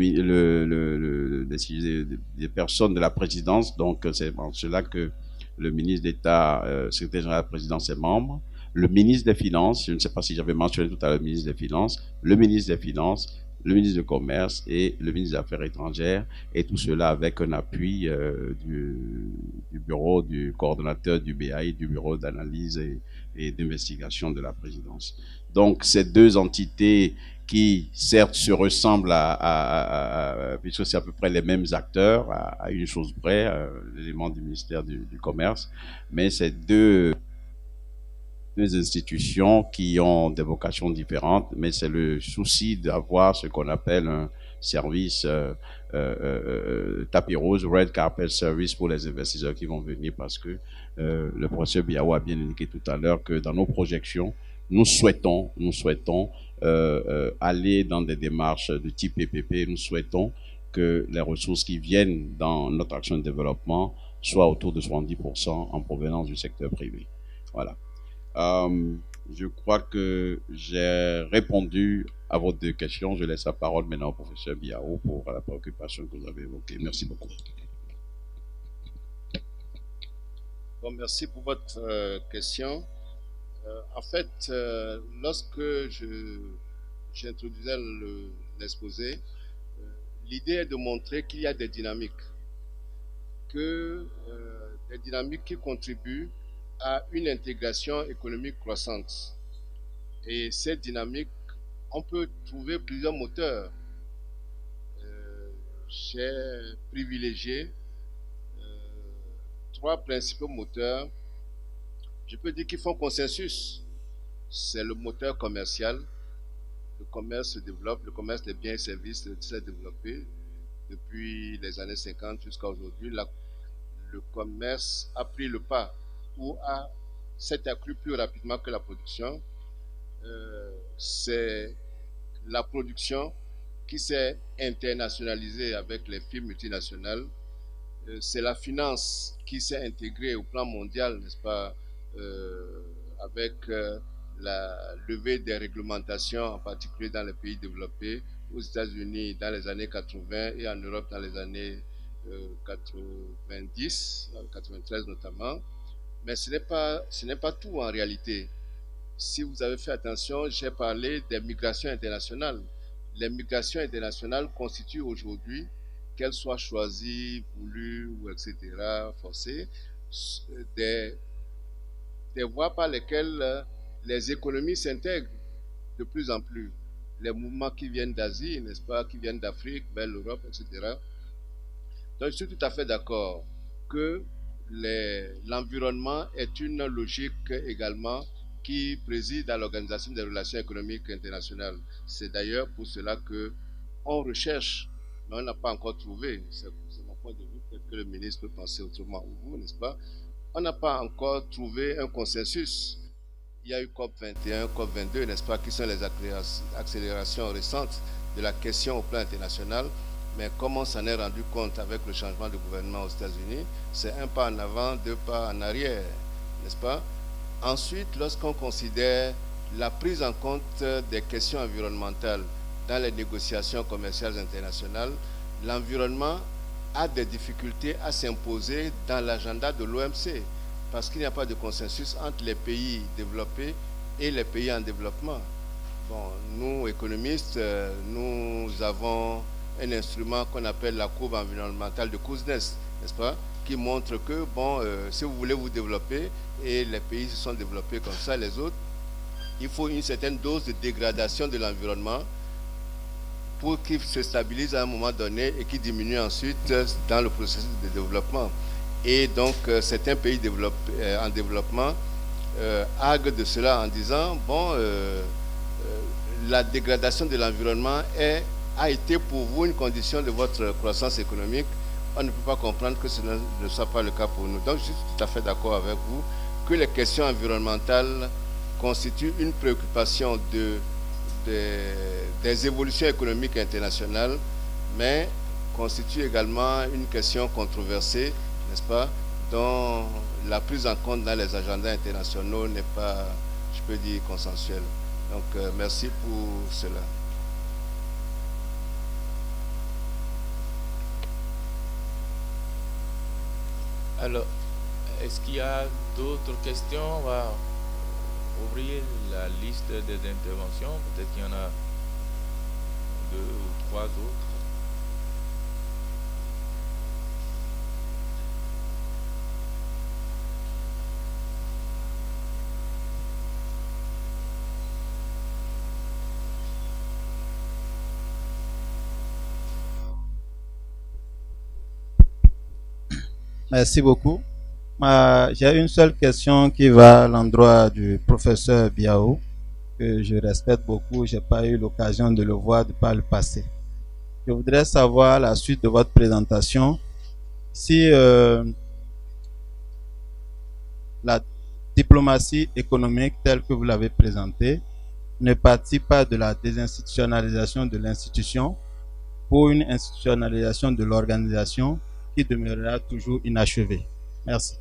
personnes de la présidence. Donc, c'est en cela que le ministre d'État, secrétaire général de la présidence est membre, le ministre des Finances, je ne sais pas si j'avais mentionné tout à l'heure le ministre des Finances, le ministre du Commerce et le ministre des Affaires étrangères, et tout cela avec un appui du bureau du coordonnateur du BAI, du bureau d'analyse et d'investigation de la présidence. Donc, ces deux entités qui, certes, se ressemblent puisque c'est à peu près les mêmes acteurs, à une chose près, l'élément du ministère du Commerce, mais c'est deux institutions qui ont des vocations différentes, mais c'est le souci d'avoir ce qu'on appelle un service tapis rouge, red carpet service pour les investisseurs qui vont venir, parce que le professeur Biao a bien indiqué tout à l'heure que dans nos projections, nous souhaitons aller dans des démarches de type PPP. Nous souhaitons que les ressources qui viennent dans notre action de développement soient autour de 70% en provenance du secteur privé. Voilà. Je crois que j'ai répondu à vos deux questions. Je laisse la parole maintenant au professeur Biao pour la préoccupation que vous avez évoquée. Merci beaucoup. Bon, merci pour votre question. En fait, lorsque j'introduisais l'exposé, l'idée est de montrer qu'il y a des dynamiques, des dynamiques qui contribuent à une intégration économique croissante. Et cette dynamique, on peut trouver plusieurs moteurs. J'ai privilégié trois principaux moteurs. Je peux dire qu'ils font consensus. C'est le moteur commercial. Le commerce se développe, le commerce des biens et services s'est développé depuis les années 50 jusqu'à aujourd'hui. Le commerce a pris le pas ou s'est accru plus rapidement que la production. C'est la production qui s'est internationalisée avec les firmes multinationales. C'est la finance qui s'est intégrée au plan mondial, n'est-ce pas, avec la levée des réglementations, en particulier dans les pays développés, aux États-Unis dans les années 80 et en Europe dans les années 90, 93 notamment. Mais ce n'est pas tout en réalité. Si vous avez fait attention, j'ai parlé des migrations internationales. Les migrations internationales constituent aujourd'hui, qu'elles soient choisies, voulues ou etc., forcées, des voies par lesquelles les économies s'intègrent de plus en plus. Les mouvements qui viennent d'Asie, n'est-ce pas, qui viennent d'Afrique, vers l'Europe, etc. Donc, je suis tout à fait d'accord que l'environnement est une logique également qui préside à l'Organisation des relations économiques internationales. C'est d'ailleurs pour cela qu'on recherche, mais on n'a pas encore trouvé, c'est mon point de vue, peut-être que le ministre peut penser autrement, ou vous, n'est-ce pas? On n'a pas encore trouvé un consensus. Il y a eu COP21, COP22, n'est-ce pas, qui sont les accélérations récentes de la question au plan international. Mais comme on s'en est rendu compte avec le changement de gouvernement aux États-Unis, c'est un pas en avant, deux pas en arrière, n'est-ce pas? Ensuite, lorsqu'on considère la prise en compte des questions environnementales dans les négociations commerciales internationales, l'environnement a des difficultés à s'imposer dans l'agenda de l'OMC, parce qu'il n'y a pas de consensus entre les pays développés et les pays en développement. Bon, nous, économistes, nous avons un instrument qu'on appelle la courbe environnementale de Kuznets, n'est-ce pas, qui montre que, bon, si vous voulez vous développer, et les pays se sont développés comme ça, les autres, il faut une certaine dose de dégradation de l'environnement pour qu'il se stabilise à un moment donné et qu'il diminue ensuite dans le processus de développement. Et donc, certains pays en développement arguent de cela en disant, bon, la dégradation de l'environnement a été pour vous une condition de votre croissance économique. On ne peut pas comprendre que ce ne soit pas le cas pour nous. Donc, je suis tout à fait d'accord avec vous que les questions environnementales constituent une préoccupation des évolutions économiques internationales, mais constituent également une question controversée, n'est-ce pas, dont la prise en compte dans les agendas internationaux n'est pas, je peux dire, consensuelle. Donc, merci pour cela. Alors, est-ce qu'il y a d'autres questions? On va ouvrir la liste des interventions. Peut-être qu'il y en a 2 ou 3 autres. Merci beaucoup. J'ai une seule question qui va à l'endroit du professeur Biao, que je respecte beaucoup. Je n'ai pas eu l'occasion de le voir par le passé. Je voudrais savoir, à la suite de votre présentation, si la diplomatie économique telle que vous l'avez présentée ne participe pas de la désinstitutionnalisation de l'institution pour une institutionnalisation de l'organisation qui demeurera toujours inachevée. Merci.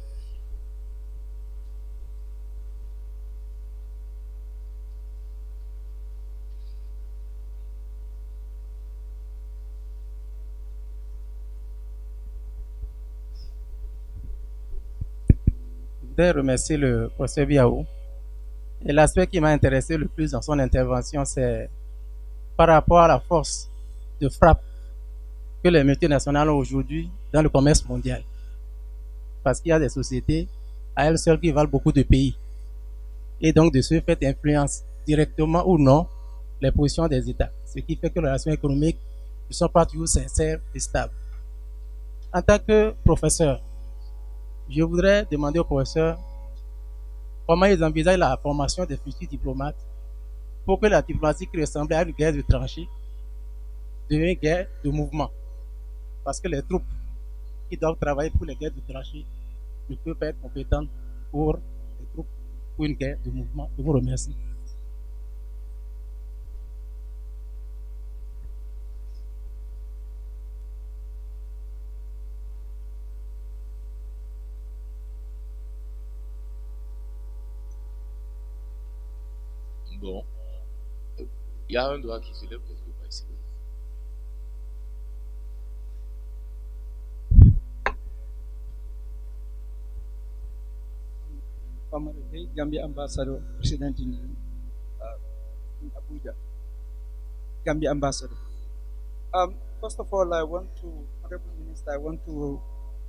Je voudrais remercier le professeur Biao. Et l'aspect qui m'a intéressé le plus dans son intervention, c'est par rapport à la force de frappe que les multinationales ont aujourd'hui dans le commerce mondial. Parce qu'il y a des sociétés à elles seules qui valent beaucoup de pays. Et donc, de ce fait, influencent directement ou non les positions des États. Ce qui fait que les relations économiques ne sont pas toujours sincères et stables. En tant que professeur, je voudrais demander au professeur comment ils envisagent la formation des futurs diplomates pour que la diplomatie qui ressemblait à une guerre de tranchées devienne une guerre de mouvement. Parce que les troupes qui doivent travailler pour les guerres de tranchées ne peuvent pas être compétentes pour les troupes pour une guerre de mouvement. Je vous remercie. Bon. Il y a un doigt qui se lève quelque part ici. Gambia ambassador, President in Abuja. Gambia ambassador. First of all, Honorable Minister, I want to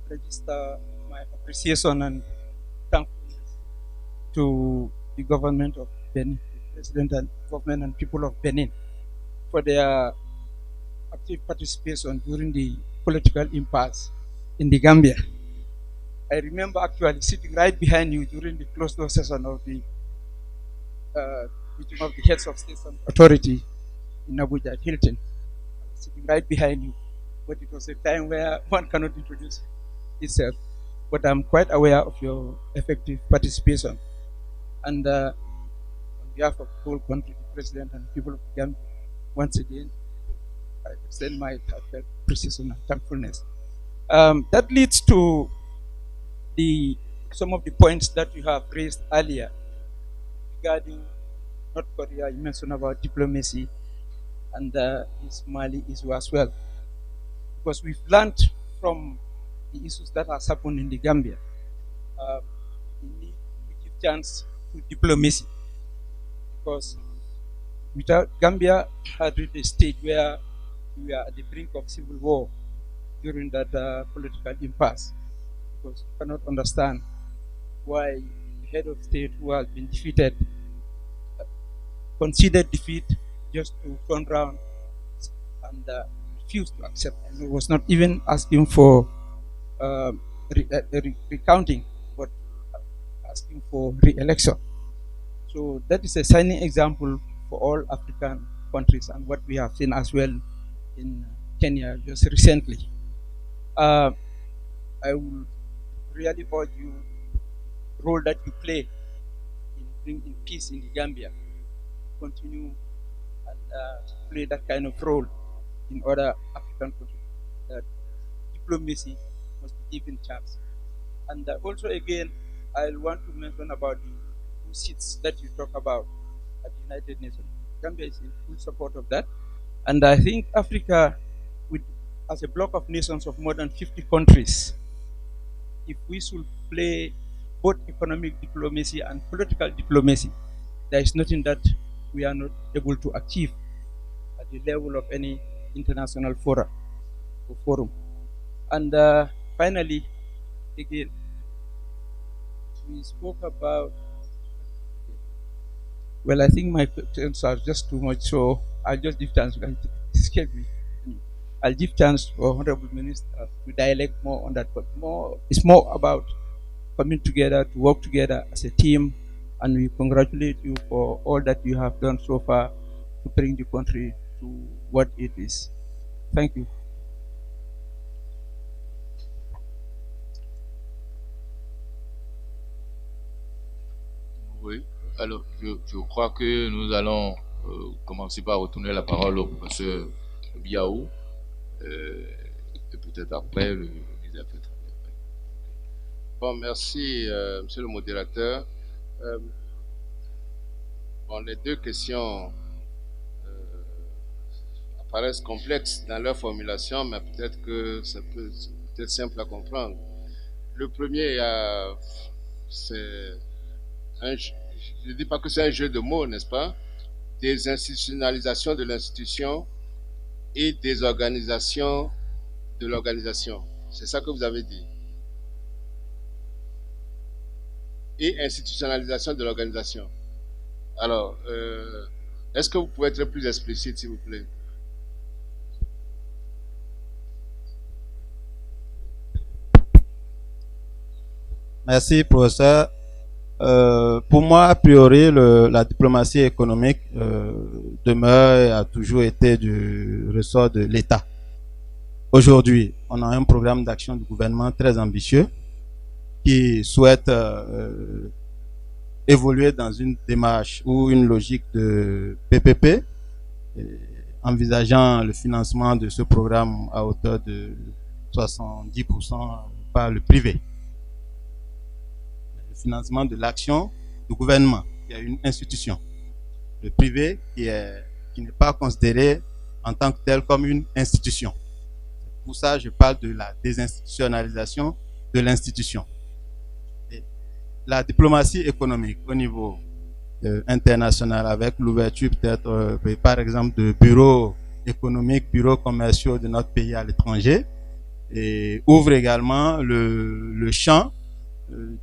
register my appreciation and thankfulness to the government of Benin, the President and government and people of Benin, for their active participation during the political impasse in the Gambia. I remember actually sitting right behind you during the closed door session of the meeting of the heads of state and authority in Abuja at Hilton. I was sitting right behind you, but it was a time where one cannot introduce itself. But I'm quite aware of your effective participation. And on behalf of the whole country, the President and people of Gambia, once again, I extend my heartfelt appreciation and thankfulness. That leads to some of the points that you have raised earlier regarding North Korea. You mentioned about diplomacy and this Mali issue as well. Because we've learned from the issues that has happened in the Gambia, we need to give chance to diplomacy. Because without Gambia had reached a stage where we are at the brink of civil war during that political impasse, because you cannot understand why the head of state who has been defeated considered defeat just to turn around and refused to accept, and he was not even asking for recounting, but asking for re-election. So that is a shining example for all African countries, and what we have seen as well in Kenya just recently. I will really urge you, the role that you play in bringing peace in the Gambia, continue and play that kind of role in other African countries. That diplomacy must be given chance. And also again, I want to mention about the 2 seats that you talk about at the United Nations. Gambia is in full support of that. And I think Africa, as a block of nations of more than 50 countries, if we should play both economic diplomacy and political diplomacy, there is nothing that we are not able to achieve at the level of any international forum. And finally, again, we spoke about, well, I think my questions are just too much, so I'll just give chance. Excuse me. I'll give chance for Honorable Minister to dialogue more on that, but it's more about coming together to work together as a team, and we congratulate you for all that you have done so far to bring the country to what it is. Thank you. Oui, alors je crois que nous allons commencer par retourner la parole au professeur Biaou, et peut-être après le ministre des Affaires étrangères. Bon, merci, monsieur le modérateur. Bon, les 2 questions apparaissent complexes dans leur formulation, mais peut-être que ça peut être simple à comprendre. Le premier, c'est je ne dis pas que c'est un jeu de mots, n'est-ce pas? Des institutionnalisations de l'institution et des organisations de l'organisation. C'est ça que vous avez dit. Et institutionnalisation de l'organisation. Alors, est-ce que vous pouvez être plus explicite, s'il vous plaît? Merci, professeur. Pour moi, a priori, la diplomatie économique demeure et a toujours été du ressort de l'État. Aujourd'hui, on a un programme d'action du gouvernement très ambitieux qui souhaite évoluer dans une démarche ou une logique de PPP, envisageant le financement de ce programme à hauteur de 70% par le privé. Le financement de l'action du gouvernement, qui est une institution. Le privé qui n'est pas considéré en tant que tel comme une institution. Pour ça, je parle de la désinstitutionnalisation de l'institution. La diplomatie économique au niveau international, avec l'ouverture peut-être, par exemple, de bureaux économiques, bureaux commerciaux de notre pays à l'étranger, et ouvre également le champ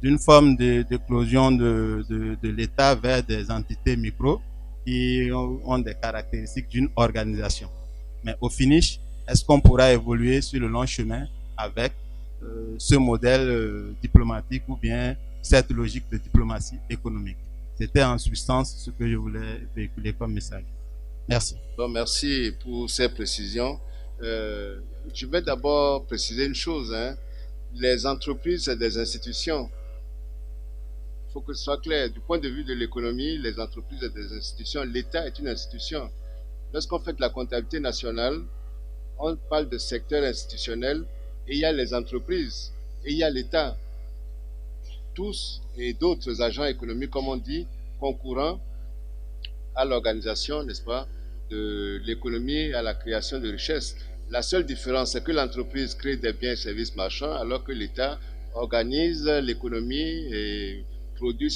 d'une forme d'éclosion de l'État vers des entités micro qui ont des caractéristiques d'une organisation. Mais au finish, est-ce qu'on pourra évoluer sur le long chemin avec ce modèle diplomatique ou bien cette logique de diplomatie économique? C'était en substance ce que je voulais véhiculer comme message. Merci. Bon, merci pour ces précisions. Je vais d'abord préciser une chose. Les entreprises, c'est des institutions. Il faut que ce soit clair. Du point de vue de l'économie, les entreprises, c'est des institutions. L'État est une institution. Lorsqu'on fait de la comptabilité nationale, on parle de secteur institutionnel et il y a les entreprises et il y a l'État. Tous et d'autres agents économiques, comme on dit, concourant à l'organisation, n'est-ce pas, de l'économie et à la création de richesses. La seule différence, c'est que l'entreprise crée des biens et services marchands, alors que l'État organise l'économie et produit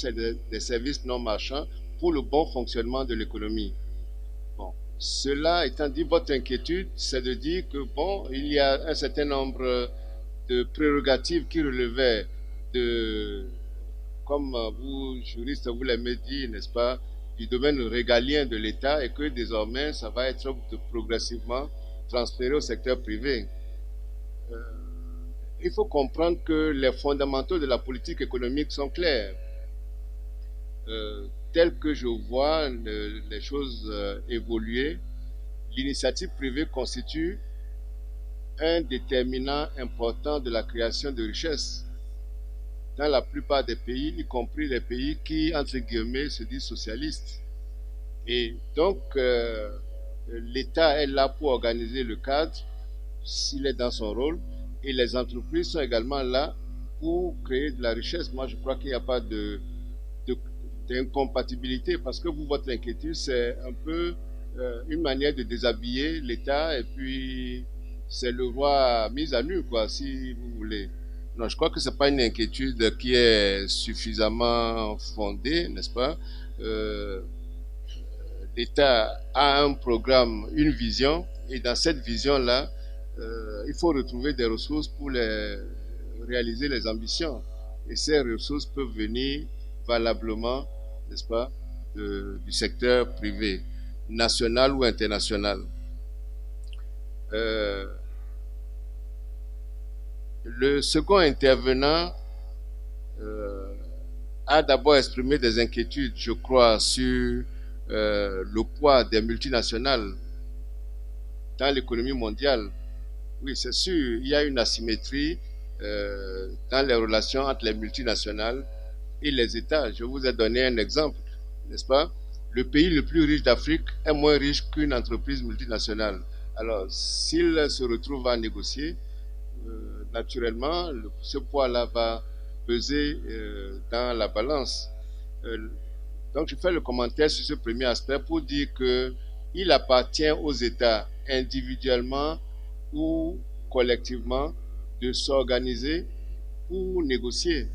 des services non marchands pour le bon fonctionnement de l'économie. Bon. Cela étant dit, votre inquiétude, c'est de dire que, bon, il y a un certain nombre de prérogatives qui relevaient de, comme vous, juristes, vous l'avez dit, n'est-ce pas, du domaine régalien de l'État et que désormais, ça va être progressivement transféré au secteur privé. Il faut comprendre que les fondamentaux de la politique économique sont clairs. Tel que je vois les choses évoluer, l'initiative privée constitue un déterminant important de la création de richesses dans la plupart des pays, y compris les pays qui, entre guillemets, se disent socialistes. Et donc, l'État est là pour organiser le cadre, s'il est dans son rôle, et les entreprises sont également là pour créer de la richesse. Moi, je crois qu'il n'y a pas d'incompatibilité, parce que vous, votre inquiétude, c'est un peu une manière de déshabiller l'État, et puis c'est le roi mis à nu, quoi, si vous voulez. Non, je crois que ce n'est pas une inquiétude qui est suffisamment fondée, n'est-ce pas? L'État a un programme, une vision, et dans cette vision-là, il faut retrouver des ressources pour réaliser les ambitions. Et ces ressources peuvent venir valablement, n'est-ce pas, du secteur privé, national ou international. Le second intervenant a d'abord exprimé des inquiétudes, je crois, sur le poids des multinationales dans l'économie mondiale. Oui, c'est sûr, il y a une asymétrie dans les relations entre les multinationales et les États. Je vous ai donné un exemple, n'est-ce pas? Le pays le plus riche d'Afrique est moins riche qu'une entreprise multinationale. Alors, s'il se retrouve à négocier, naturellement, ce poids-là va peser dans la balance. Donc, je fais le commentaire sur ce premier aspect pour dire qu'il appartient aux États individuellement ou collectivement de s'organiser pour négocier,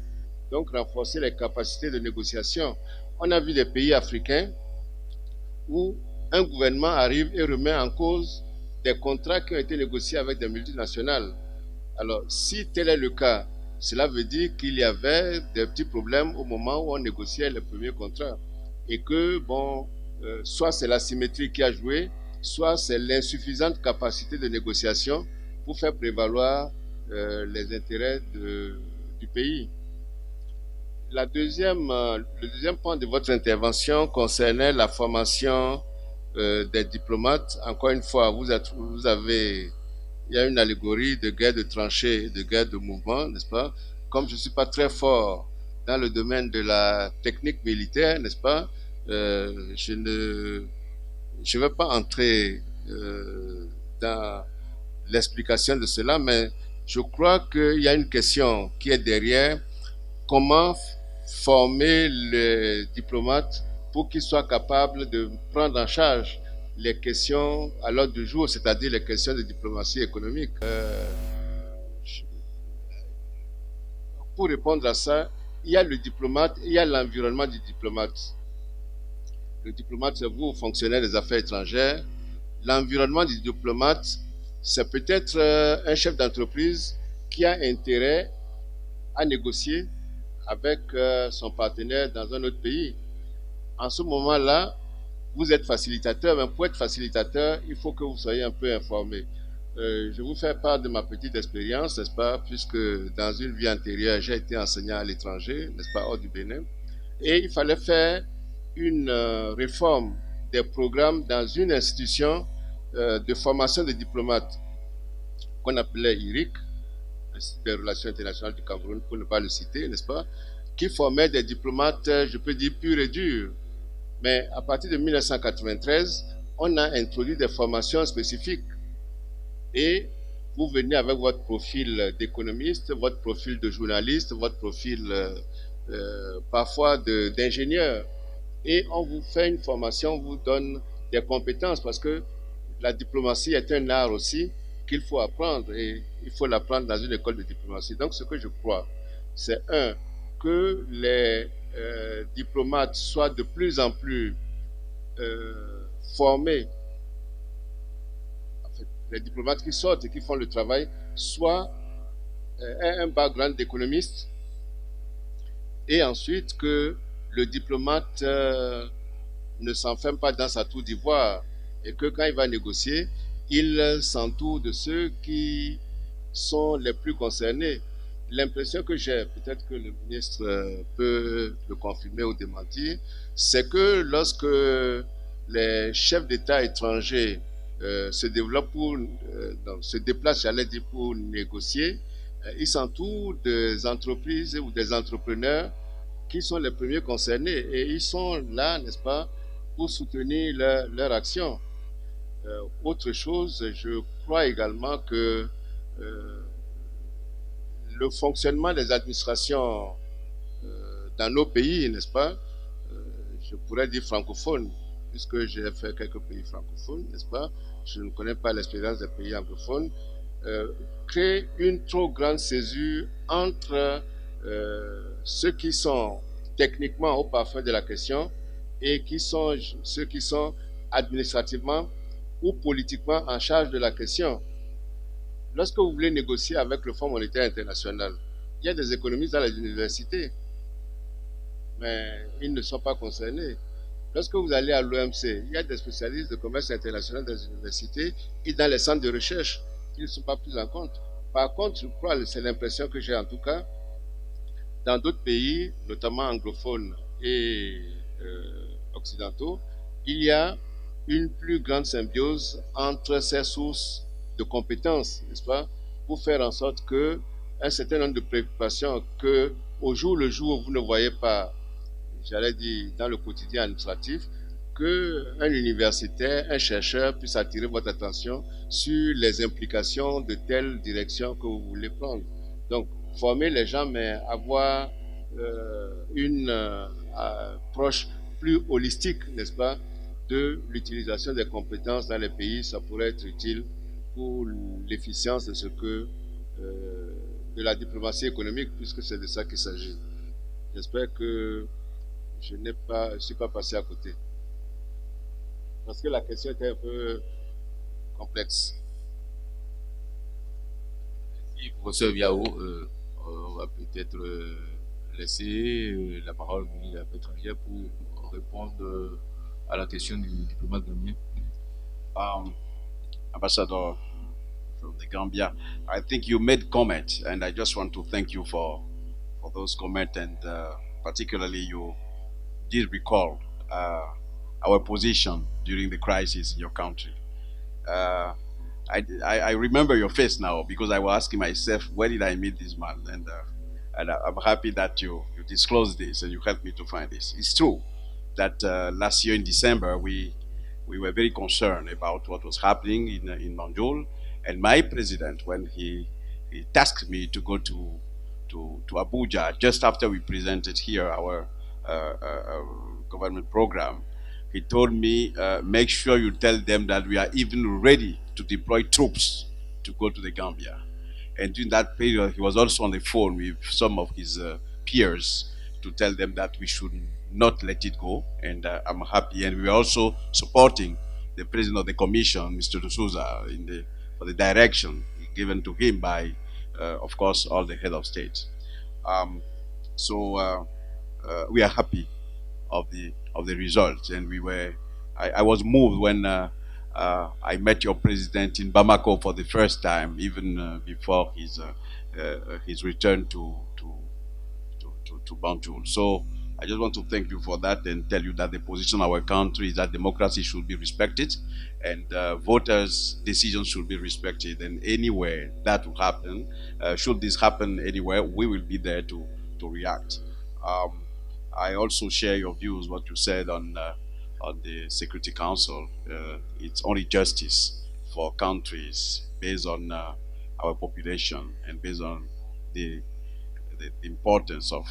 donc renforcer les capacités de négociation. On a vu des pays africains où un gouvernement arrive et remet en cause des contrats qui ont été négociés avec des multinationales. Alors, si tel est le cas, cela veut dire qu'il y avait des petits problèmes au moment où on négociait les premiers contrats. Et que, bon, soit c'est l'asymétrie qui a joué, soit c'est l'insuffisante capacité de négociation pour faire prévaloir les intérêts du pays. Le deuxième point de votre intervention concernait la formation des diplomates. Encore une fois, il y a une allégorie de guerre de tranchées et de guerre de mouvement, n'est-ce pas? Comme je ne suis pas très fort dans le domaine de la technique militaire, n'est-ce pas? Je ne vais pas entrer dans l'explication de cela, mais je crois qu'il y a une question qui est derrière. Comment former les diplomates pour qu'ils soient capables de prendre en charge les questions à l'ordre du jour, c'est-à-dire les questions de diplomatie économique. Pour répondre à ça, il y a le diplomate, il y a l'environnement du diplomate. Le diplomate, c'est vous, fonctionnaire des affaires étrangères. L'environnement du diplomate, c'est peut-être un chef d'entreprise qui a intérêt à négocier avec son partenaire dans un autre pays. En ce moment-là, vous êtes facilitateur, mais pour être facilitateur, il faut que vous soyez un peu informé. Je vous fais part de ma petite expérience, n'est-ce pas, puisque dans une vie antérieure, j'ai été enseignant à l'étranger, n'est-ce pas, hors du Bénin, et il fallait faire une réforme des programmes dans une institution de formation des diplomates qu'on appelait IRIC, Institut des Relations Internationales du Cameroun, pour ne pas le citer, n'est-ce pas, qui formait des diplomates, je peux dire, purs et durs. Mais à partir de 1993, on a introduit des formations spécifiques. Et vous venez avec votre profil d'économiste, votre profil de journaliste, votre profil parfois d'ingénieur. Et on vous fait une formation, on vous donne des compétences parce que la diplomatie est un art aussi qu'il faut apprendre et il faut l'apprendre dans une école de diplomatie. Donc ce que je crois, c'est que les diplomates soient de plus en plus formés les diplomates qui sortent et qui font le travail soit aient un background d'économiste, et ensuite que le diplomate ne s'enferme pas dans sa tour d'ivoire et que quand il va négocier, il s'entoure de ceux qui sont les plus concernés. L'impression que j'ai, peut-être que le ministre peut le confirmer ou démentir, c'est que lorsque les chefs d'État étrangers se déplacent, j'allais dire, pour négocier, ils s'entourent des entreprises ou des entrepreneurs qui sont les premiers concernés et ils sont là, n'est-ce pas, pour soutenir leur action. Autre chose, je crois également que le fonctionnement des administrations dans nos pays, n'est-ce pas, je pourrais dire francophones, puisque j'ai fait quelques pays francophones, n'est-ce pas, je ne connais pas l'expérience des pays anglophones, crée une trop grande césure entre ceux qui sont techniquement au parfum de la question et qui sont ceux qui sont administrativement ou politiquement en charge de la question. Lorsque vous voulez négocier avec le Fonds monétaire international, il y a des économistes dans les universités, mais ils ne sont pas concernés. Lorsque vous allez à l'OMC, il y a des spécialistes de commerce international dans les universités et dans les centres de recherche. Ils ne sont pas pris en compte. Par contre, je crois, c'est l'impression que j'ai en tout cas, dans d'autres pays, notamment anglophones et occidentaux, il y a une plus grande symbiose entre ces sources de compétences, n'est-ce pas, pour faire en sorte que un certain nombre de préoccupations que au jour le jour vous ne voyez pas, j'allais dire dans le quotidien administratif, qu'un universitaire, un chercheur puisse attirer votre attention sur les implications de telle direction que vous voulez prendre. Donc, former les gens, mais avoir une approche plus holistique, n'est-ce pas, de l'utilisation des compétences dans les pays, ça pourrait être utile pour l'efficience de ce que de la diplomatie économique, puisque c'est de ça qu'il s'agit. J'espère que je ne suis pas passé à côté. Parce que la question était un peu complexe. Merci, professeur Biao. On va peut-être laisser la parole au ministre des Affaires étrangères pour répondre à la question du diplomate gambien. Ambassador from the Gambia, I think you made comment, and I just want to thank you for those comments, and particularly you did recall our position during the crisis in your country. I remember your face now because I was asking myself, where did I meet this man? And I'm happy that you disclosed this and you helped me to find this. It's true that last year in December, we were very concerned about what was happening in Banjul. And my president, when he tasked me to go to Abuja just after we presented here our government program, he told me, make sure you tell them that we are even ready to deploy troops to go to the Gambia. And during that period, he was also on the phone with some of his peers to tell them that we should not let it go. And I'm happy. And we are also supporting the president of the commission, Mr. D'Souza, for the direction given to him by, of course, all the head of state. So we are happy of the results, and I was moved when I met your president in Bamako for the first time, even before his return to Banjul. So I just want to thank you for that and tell you that the position of our country is that democracy should be respected and voters' decisions should be respected. And anywhere that will happen, should this happen anywhere, we will be there to react. I also share your views, what you said on the Security Council. It's only justice for countries based on our population and based on the importance of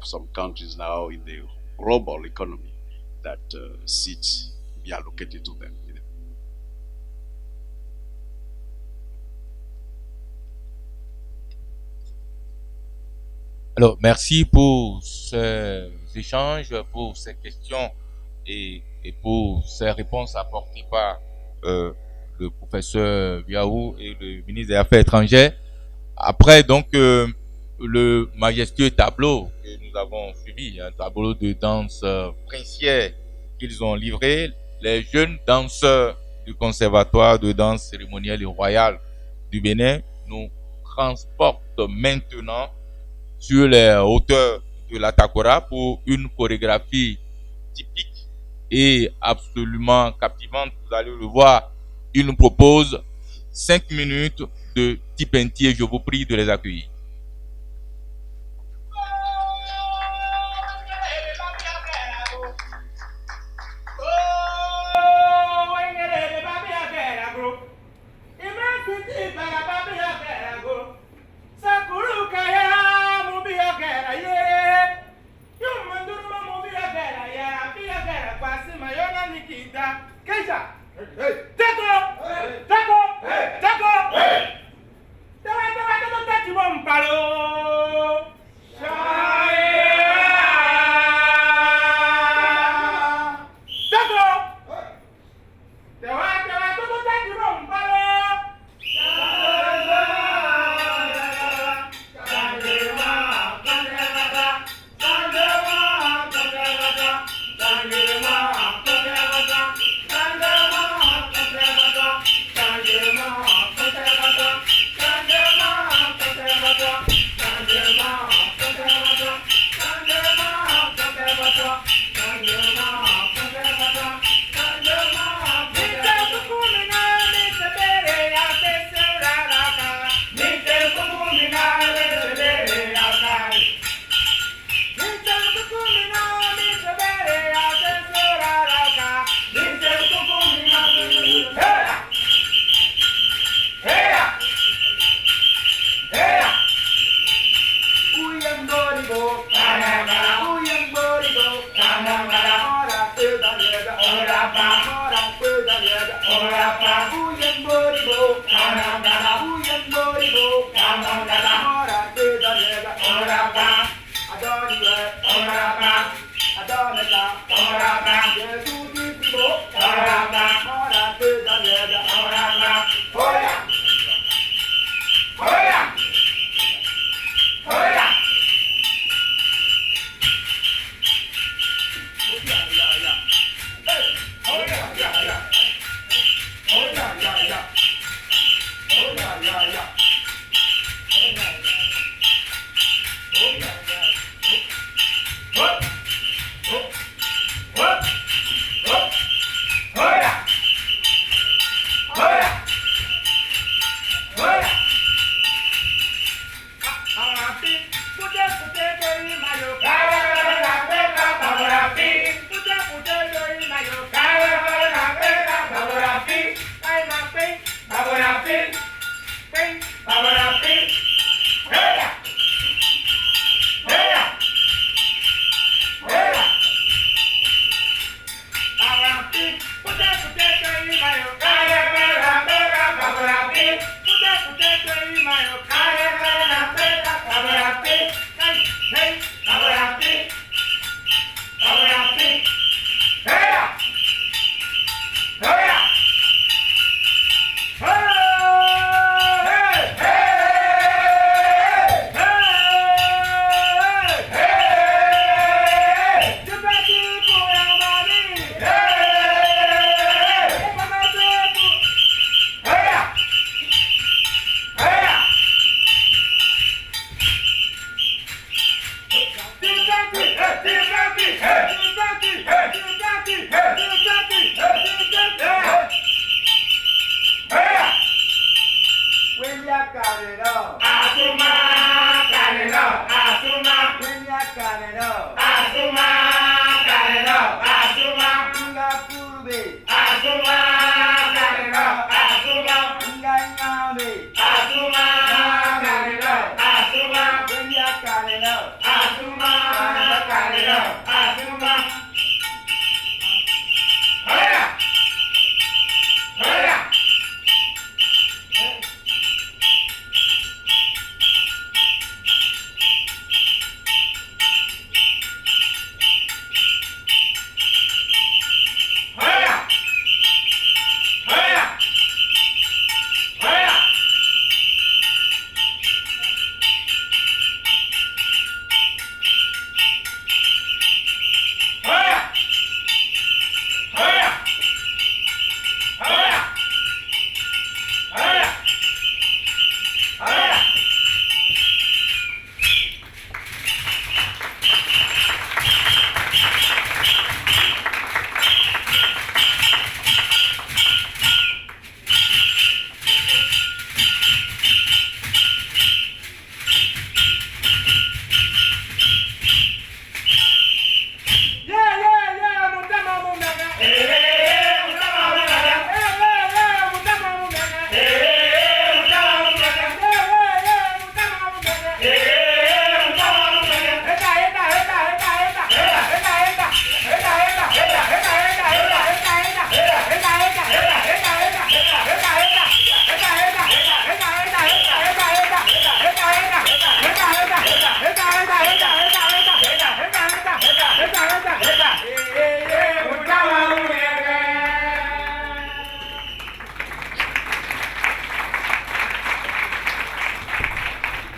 some countries now in the global economy that seats be allocated to them. Alors, merci pour ces échanges, pour ces questions et pour ces réponses apportées par le professeur Biaou et le ministre des Affaires étrangères. Après, donc, le majestueux tableau que nous avons suivi, un tableau de danse princière qu'ils ont livré, les jeunes danseurs du conservatoire de danse cérémonielle et royale du Bénin nous transportent maintenant sur les hauteurs de la Takora pour une chorégraphie typique et absolument captivante. Vous allez le voir, ils nous proposent 5 minutes de Tipenti et je vous prie de les accueillir.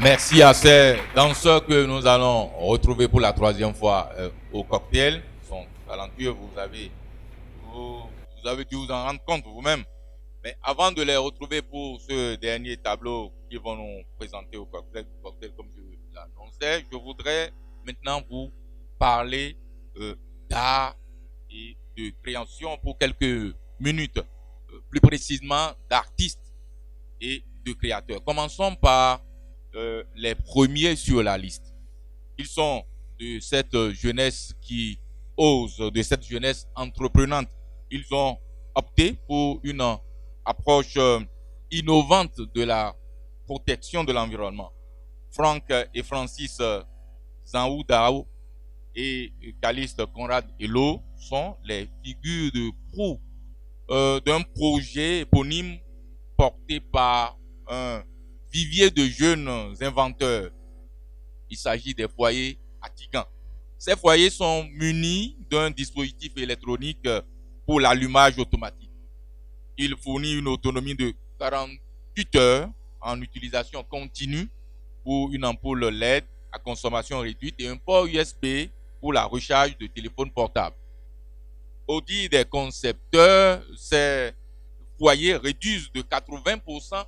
Merci à ces danseurs que nous allons retrouver pour la troisième fois au cocktail. Ils sont talentueux, vous avez dû vous en rendre compte vous-même. Mais avant de les retrouver pour ce dernier tableau qu'ils vont nous présenter au cocktail comme je l'annonçais, je voudrais maintenant vous parler d'art et de création pour quelques minutes, plus précisément d'artistes et de créateurs. Commençons par les premiers sur la liste. Ils sont de cette jeunesse qui ose, de cette jeunesse entreprenante. Ils ont opté pour une approche innovante de la protection de l'environnement. Franck et Francis Zanhoudao et Caliste Conrad Hello sont les figures de proue d'un projet éponyme porté par un vivier de jeunes inventeurs. Il s'agit des foyers Atigan. Ces foyers sont munis d'un dispositif électronique pour l'allumage automatique. Il fournit une autonomie de 48 heures en utilisation continue pour une ampoule LED à consommation réduite et un port USB pour la recharge de téléphone portable. Au dire des concepteurs, ces foyers réduisent de 80%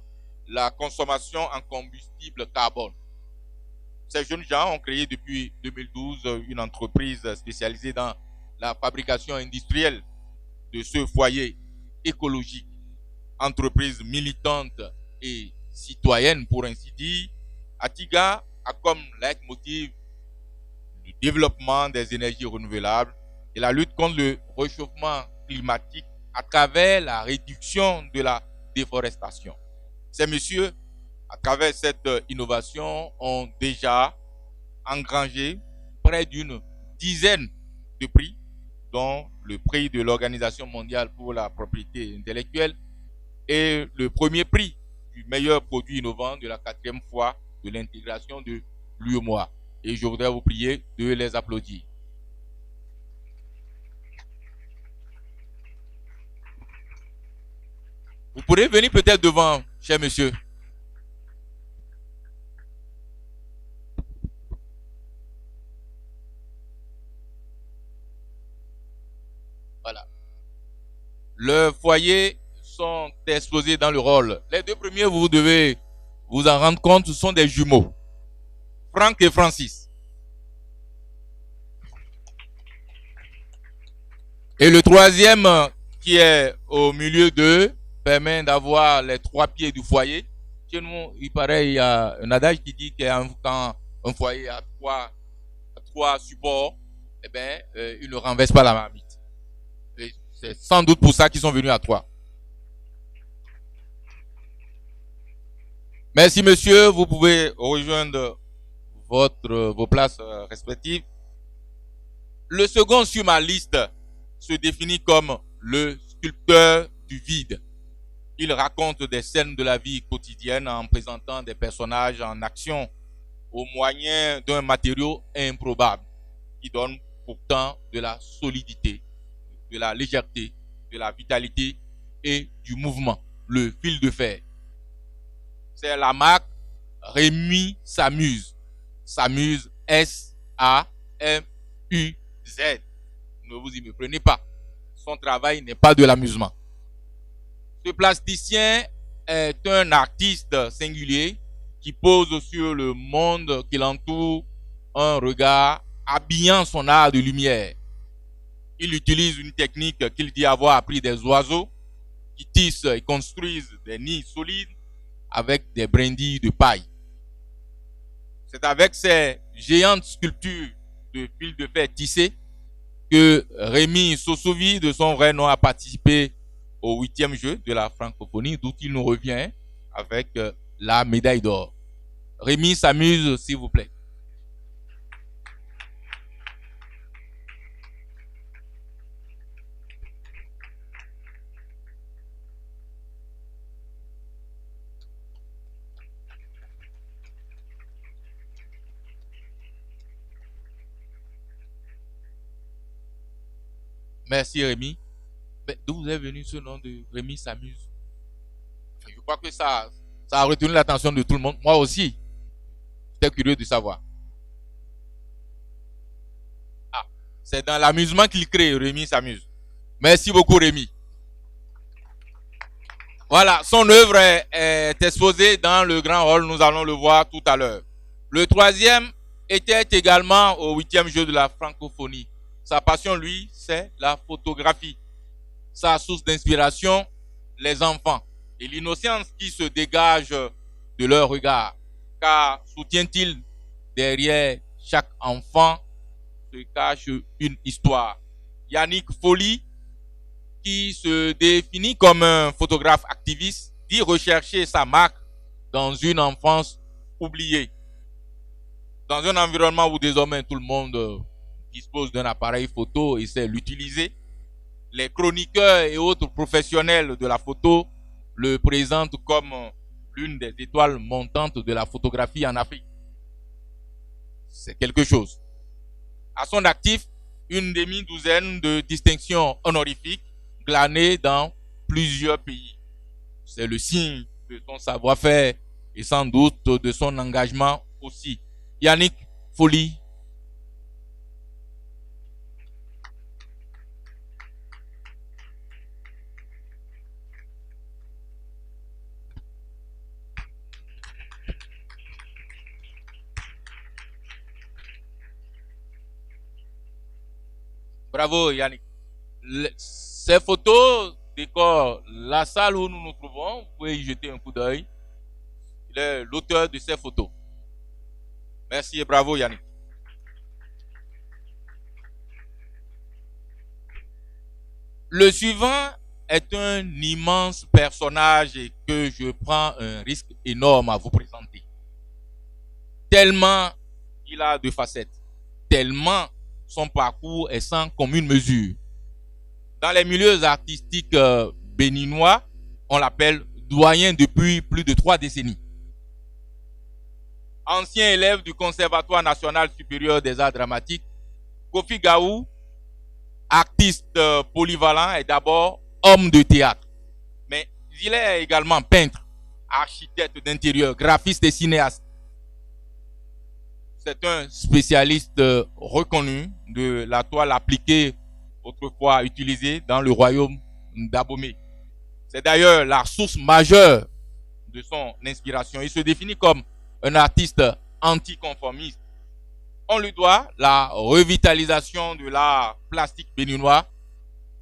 la consommation en combustible carbone. Ces jeunes gens ont créé depuis 2012 une entreprise spécialisée dans la fabrication industrielle de ce foyer écologique. Entreprise militante et citoyenne, pour ainsi dire, Atiga a comme leitmotiv le développement des énergies renouvelables et la lutte contre le réchauffement climatique à travers la réduction de la déforestation. Ces messieurs, à travers cette innovation, ont déjà engrangé près d'une dizaine de prix, dont le prix de l'Organisation mondiale pour la propriété intellectuelle et le premier prix du meilleur produit innovant de la 4e fois de l'intégration de l'UEMOA. Et je voudrais vous prier de les applaudir. Vous pourrez venir peut-être devant, cher monsieur. Voilà. Leurs foyers sont exposés dans le rôle. Les deux premiers, vous devez vous en rendre compte, ce sont des jumeaux. Franck et Francis. Et le troisième, qui est au milieu d'eux, permet d'avoir les 3 pieds du foyer. Chez nous, il paraît, il y a un adage qui dit quand un foyer a 3 supports, eh bien, il ne renverse pas la marmite. Et c'est sans doute pour ça qu'ils sont venus à 3. Merci, monsieur. Vous pouvez rejoindre vos places respectives. Le second sur ma liste se définit comme le sculpteur du vide. Il raconte des scènes de la vie quotidienne en présentant des personnages en action au moyen d'un matériau improbable qui donne pourtant de la solidité, de la légèreté, de la vitalité et du mouvement, le fil de fer. C'est la marque Rémi S'amuse. S'amuse, S-A-M-U-Z. Ne vous y méprenez pas. Son travail n'est pas de l'amusement. Ce plasticien est un artiste singulier qui pose sur le monde qui l'entoure un regard habillant son art de lumière. Il utilise une technique qu'il dit avoir appris des oiseaux qui tissent et construisent des nids solides avec des brindilles de paille. C'est avec ces géantes sculptures de fil de fer tissé que Rémi Sossovi, de son vrai nom, a participé au 8e jeu de la francophonie, d'où il nous revient avec la médaille d'or. Rémi S'amuse, s'il vous plaît. Merci Rémi. Mais d'où vous est venu ce nom de Rémi S'amuse? Je crois que ça a retenu l'attention de tout le monde. Moi aussi. J'étais curieux de savoir. Ah, c'est dans l'amusement qu'il crée. Rémi s'amuse. Merci beaucoup, Rémi. Voilà, son œuvre est exposée dans le grand hall. Nous allons le voir tout à l'heure. Le troisième était également au 8e jeu de la francophonie. Sa passion, lui, c'est la photographie. Sa source d'inspiration, les enfants. Et l'innocence qui se dégage de leur regard. Car soutient-il derrière chaque enfant se cache une histoire. Yannick Folly, qui se définit comme un photographe activiste, dit rechercher sa marque dans une enfance oubliée. Dans un environnement où désormais tout le monde dispose d'un appareil photo et sait l'utiliser, les chroniqueurs et autres professionnels de la photo le présentent comme l'une des étoiles montantes de la photographie en Afrique. C'est quelque chose. À son actif, une demi-douzaine de distinctions honorifiques glanées dans plusieurs pays. C'est le signe de son savoir-faire et sans doute de son engagement aussi. Yannick Folly. Bravo Yannick. Ces photos décorent la salle où nous nous trouvons. Vous pouvez y jeter un coup d'œil. Il est l'auteur de ces photos. Merci et bravo Yannick. Le suivant est un immense personnage et que je prends un risque énorme à vous présenter. Tellement il a de facettes. Tellement son parcours est sans commune mesure. Dans les milieux artistiques béninois, on l'appelle doyen depuis plus de 3 décennies. Ancien élève du Conservatoire national supérieur des arts dramatiques, Kofi Gaou, artiste polyvalent, est d'abord homme de théâtre. Mais il est également peintre, architecte d'intérieur, graphiste et cinéaste. C'est un spécialiste reconnu de la toile appliquée, autrefois utilisée dans le royaume d'Abomey. C'est d'ailleurs la source majeure de son inspiration. Il se définit comme un artiste anticonformiste. On lui doit la revitalisation de l'art plastique béninois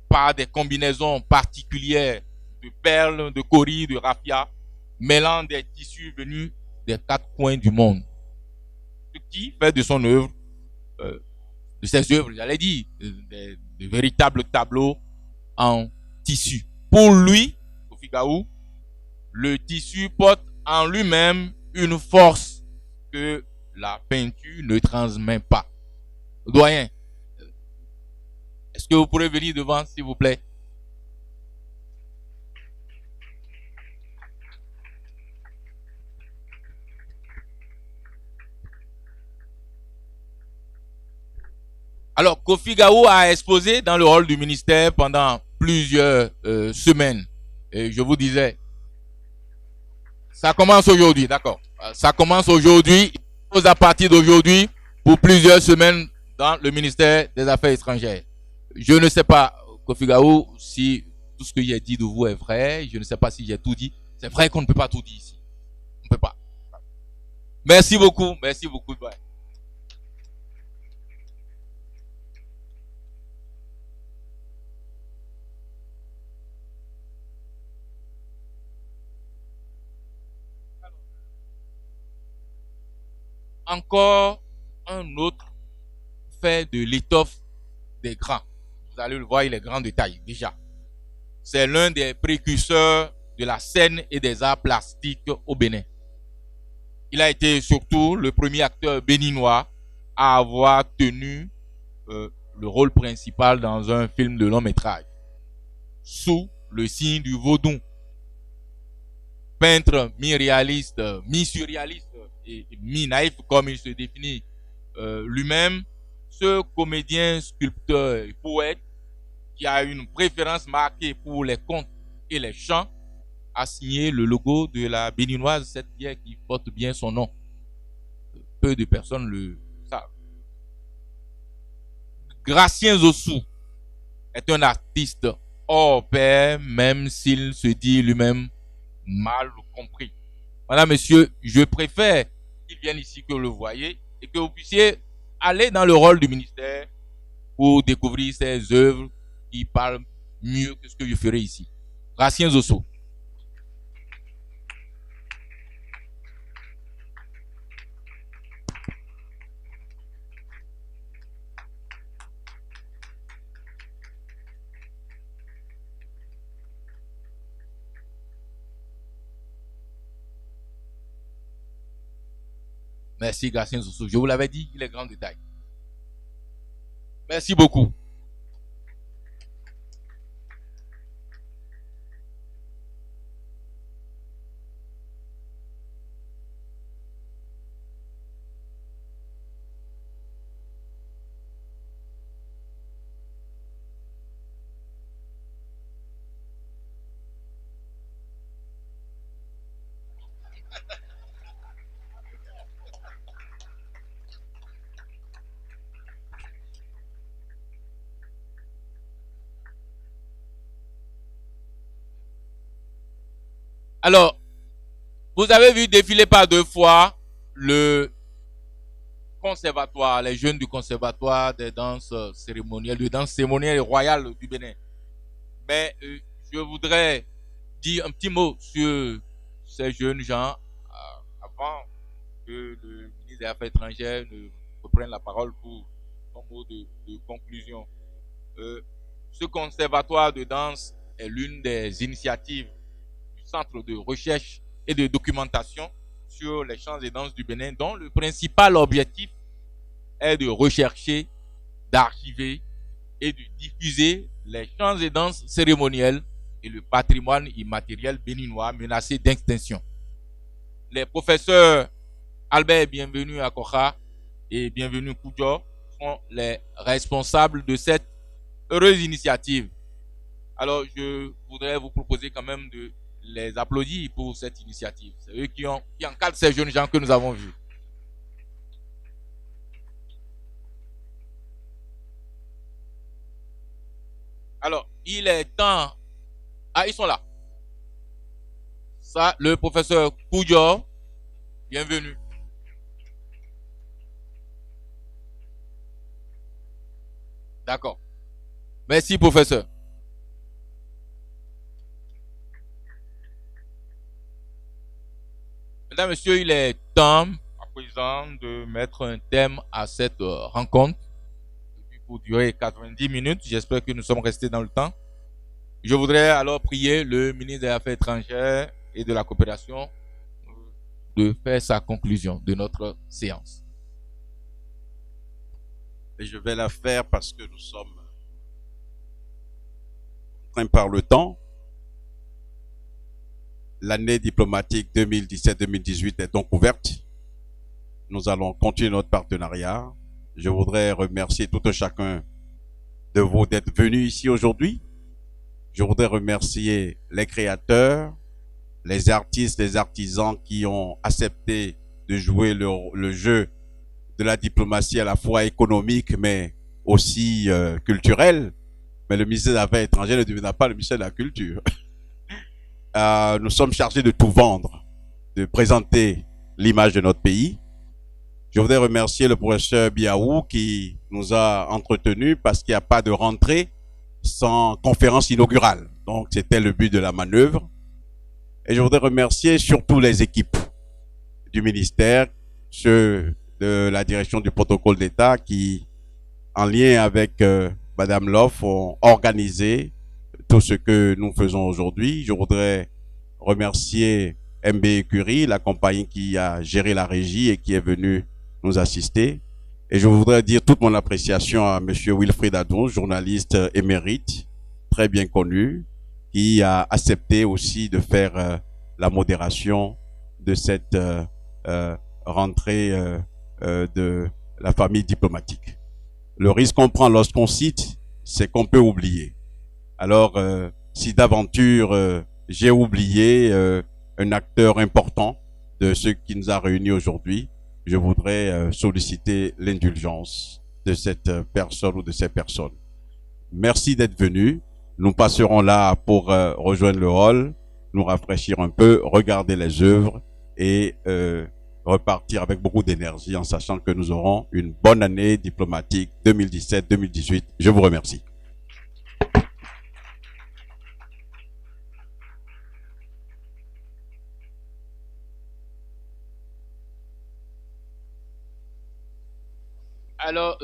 par des combinaisons particulières de perles, de coris, de raffia, mêlant des tissus venus des 4 coins du monde. Ce qui fait de son œuvre, de ses œuvres, j'allais dire, de véritables tableaux en tissu. Pour lui, Kofi Gaou, le tissu porte en lui-même une force que la peinture ne transmet pas. Doyen, est-ce que vous pourrez venir devant, s'il vous plaît? Alors, Kofi Gaou a exposé dans le hall du ministère pendant plusieurs semaines. Et je vous disais, ça commence aujourd'hui, d'accord. Ça commence aujourd'hui, à partir d'aujourd'hui, pour plusieurs semaines dans le ministère des Affaires étrangères. Je ne sais pas, Kofi Gaou, si tout ce que j'ai dit de vous est vrai. Je ne sais pas si j'ai tout dit. C'est vrai qu'on ne peut pas tout dire ici. On ne peut pas. Merci beaucoup. Merci beaucoup. Ouais. Encore un autre fait de l'étoffe des grands. Vous allez le voir, il est grand de taille déjà. C'est l'un des précurseurs de la scène et des arts plastiques au Bénin. Il a été surtout le premier acteur béninois à avoir tenu le rôle principal dans un film de long métrage, Sous le signe du Vaudou. Peintre mi-réaliste, mi-surréaliste et mi-naïf comme il se définit lui-même, ce comédien, sculpteur et poète qui a une préférence marquée pour les contes et les chants a signé le logo de la béninoise, cette bière qui porte bien son nom. peu de personnes le savent. Gratien Zossou est un artiste hors pair, même s'il se dit lui-même mal compris. Madame, Monsieur, je préfère qu'il vienne ici, que vous le voyez, et que vous puissiez aller dans le rôle du ministère pour découvrir ses œuvres qui parlent mieux que ce que je ferai ici. Gratien Zossou. Merci, Gratien Zossou. Je vous l'avais dit, il est grand détail. Merci beaucoup. Alors, vous avez vu défiler par 2 fois le conservatoire, les jeunes du conservatoire des danses cérémonielles, de danse cérémonielle et royale du Bénin. Mais je voudrais dire un petit mot sur ces jeunes gens avant que le ministre des Affaires étrangères ne reprenne la parole pour son mot de conclusion. Ce conservatoire de danse est l'une des initiatives centre de recherche et de documentation sur les chants et danses du Bénin, dont le principal objectif est de rechercher, d'archiver et de diffuser les chants et danses cérémonielles et le patrimoine immatériel béninois menacé d'extinction. Les professeurs Albert Bienvenu Akocha et Bienvenu Koudjo sont les responsables de cette heureuse initiative. Alors, je voudrais vous proposer quand même de les applaudis pour cette initiative. C'est eux qui encadrent ces jeunes gens que nous avons vus. Alors, il est temps... Ah, ils sont là. Ça, le professeur Koudjo, bienvenue. D'accord. Merci, professeur. Mesdames, Messieurs, il est temps à présent de mettre un thème à cette rencontre pour durer 90 minutes. J'espère que nous sommes restés dans le temps. Je voudrais alors prier le ministre des Affaires étrangères et de la coopération de faire sa conclusion de notre séance. Et je vais la faire parce que nous sommes contraints par le temps. L'année diplomatique 2017-2018 est donc ouverte. Nous allons continuer notre partenariat. Je voudrais remercier tout un chacun de vous d'être venus ici aujourd'hui. Je voudrais remercier les créateurs, les artistes, les artisans qui ont accepté de jouer le jeu de la diplomatie à la fois économique mais aussi culturelle. Mais le ministère des Affaires étrangères ne deviendra pas le ministère de la Culture. Nous sommes chargés de tout vendre, de présenter l'image de notre pays. Je voudrais remercier le professeur Biaou qui nous a entretenus parce qu'il n'y a pas de rentrée sans conférence inaugurale. Donc, c'était le but de la manœuvre. Et je voudrais remercier surtout les équipes du ministère, ceux de la direction du protocole d'État qui, en lien avec Madame Loff, ont organisé tout ce que nous faisons aujourd'hui. Je voudrais remercier MB Curie, la compagnie qui a géré la régie et qui est venue nous assister. Et je voudrais dire toute mon appréciation à Monsieur Wilfried Adon, journaliste émérite, très bien connu, qui a accepté aussi de faire la modération de cette rentrée de la famille diplomatique. Le risque qu'on prend lorsqu'on cite, c'est qu'on peut oublier. Alors, si d'aventure j'ai oublié un acteur important de ce qui nous a réunis aujourd'hui, je voudrais solliciter l'indulgence de cette personne ou de ces personnes. Merci d'être venu. Nous passerons là pour rejoindre le hall, nous rafraîchir un peu, regarder les œuvres et repartir avec beaucoup d'énergie en sachant que nous aurons une bonne année diplomatique 2017-2018. Je vous remercie. Alors,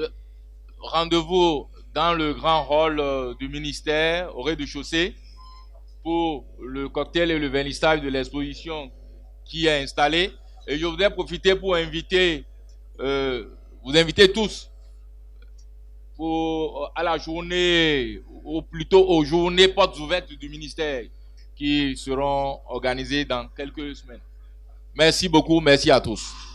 rendez-vous dans le grand hall du ministère, au rez-de-chaussée, pour le cocktail et le vernissage de l'exposition qui est installée. Et je voudrais profiter pour inviter, vous inviter tous à la journée, ou plutôt aux journées portes ouvertes du ministère qui seront organisées dans quelques semaines. Merci beaucoup, merci à tous.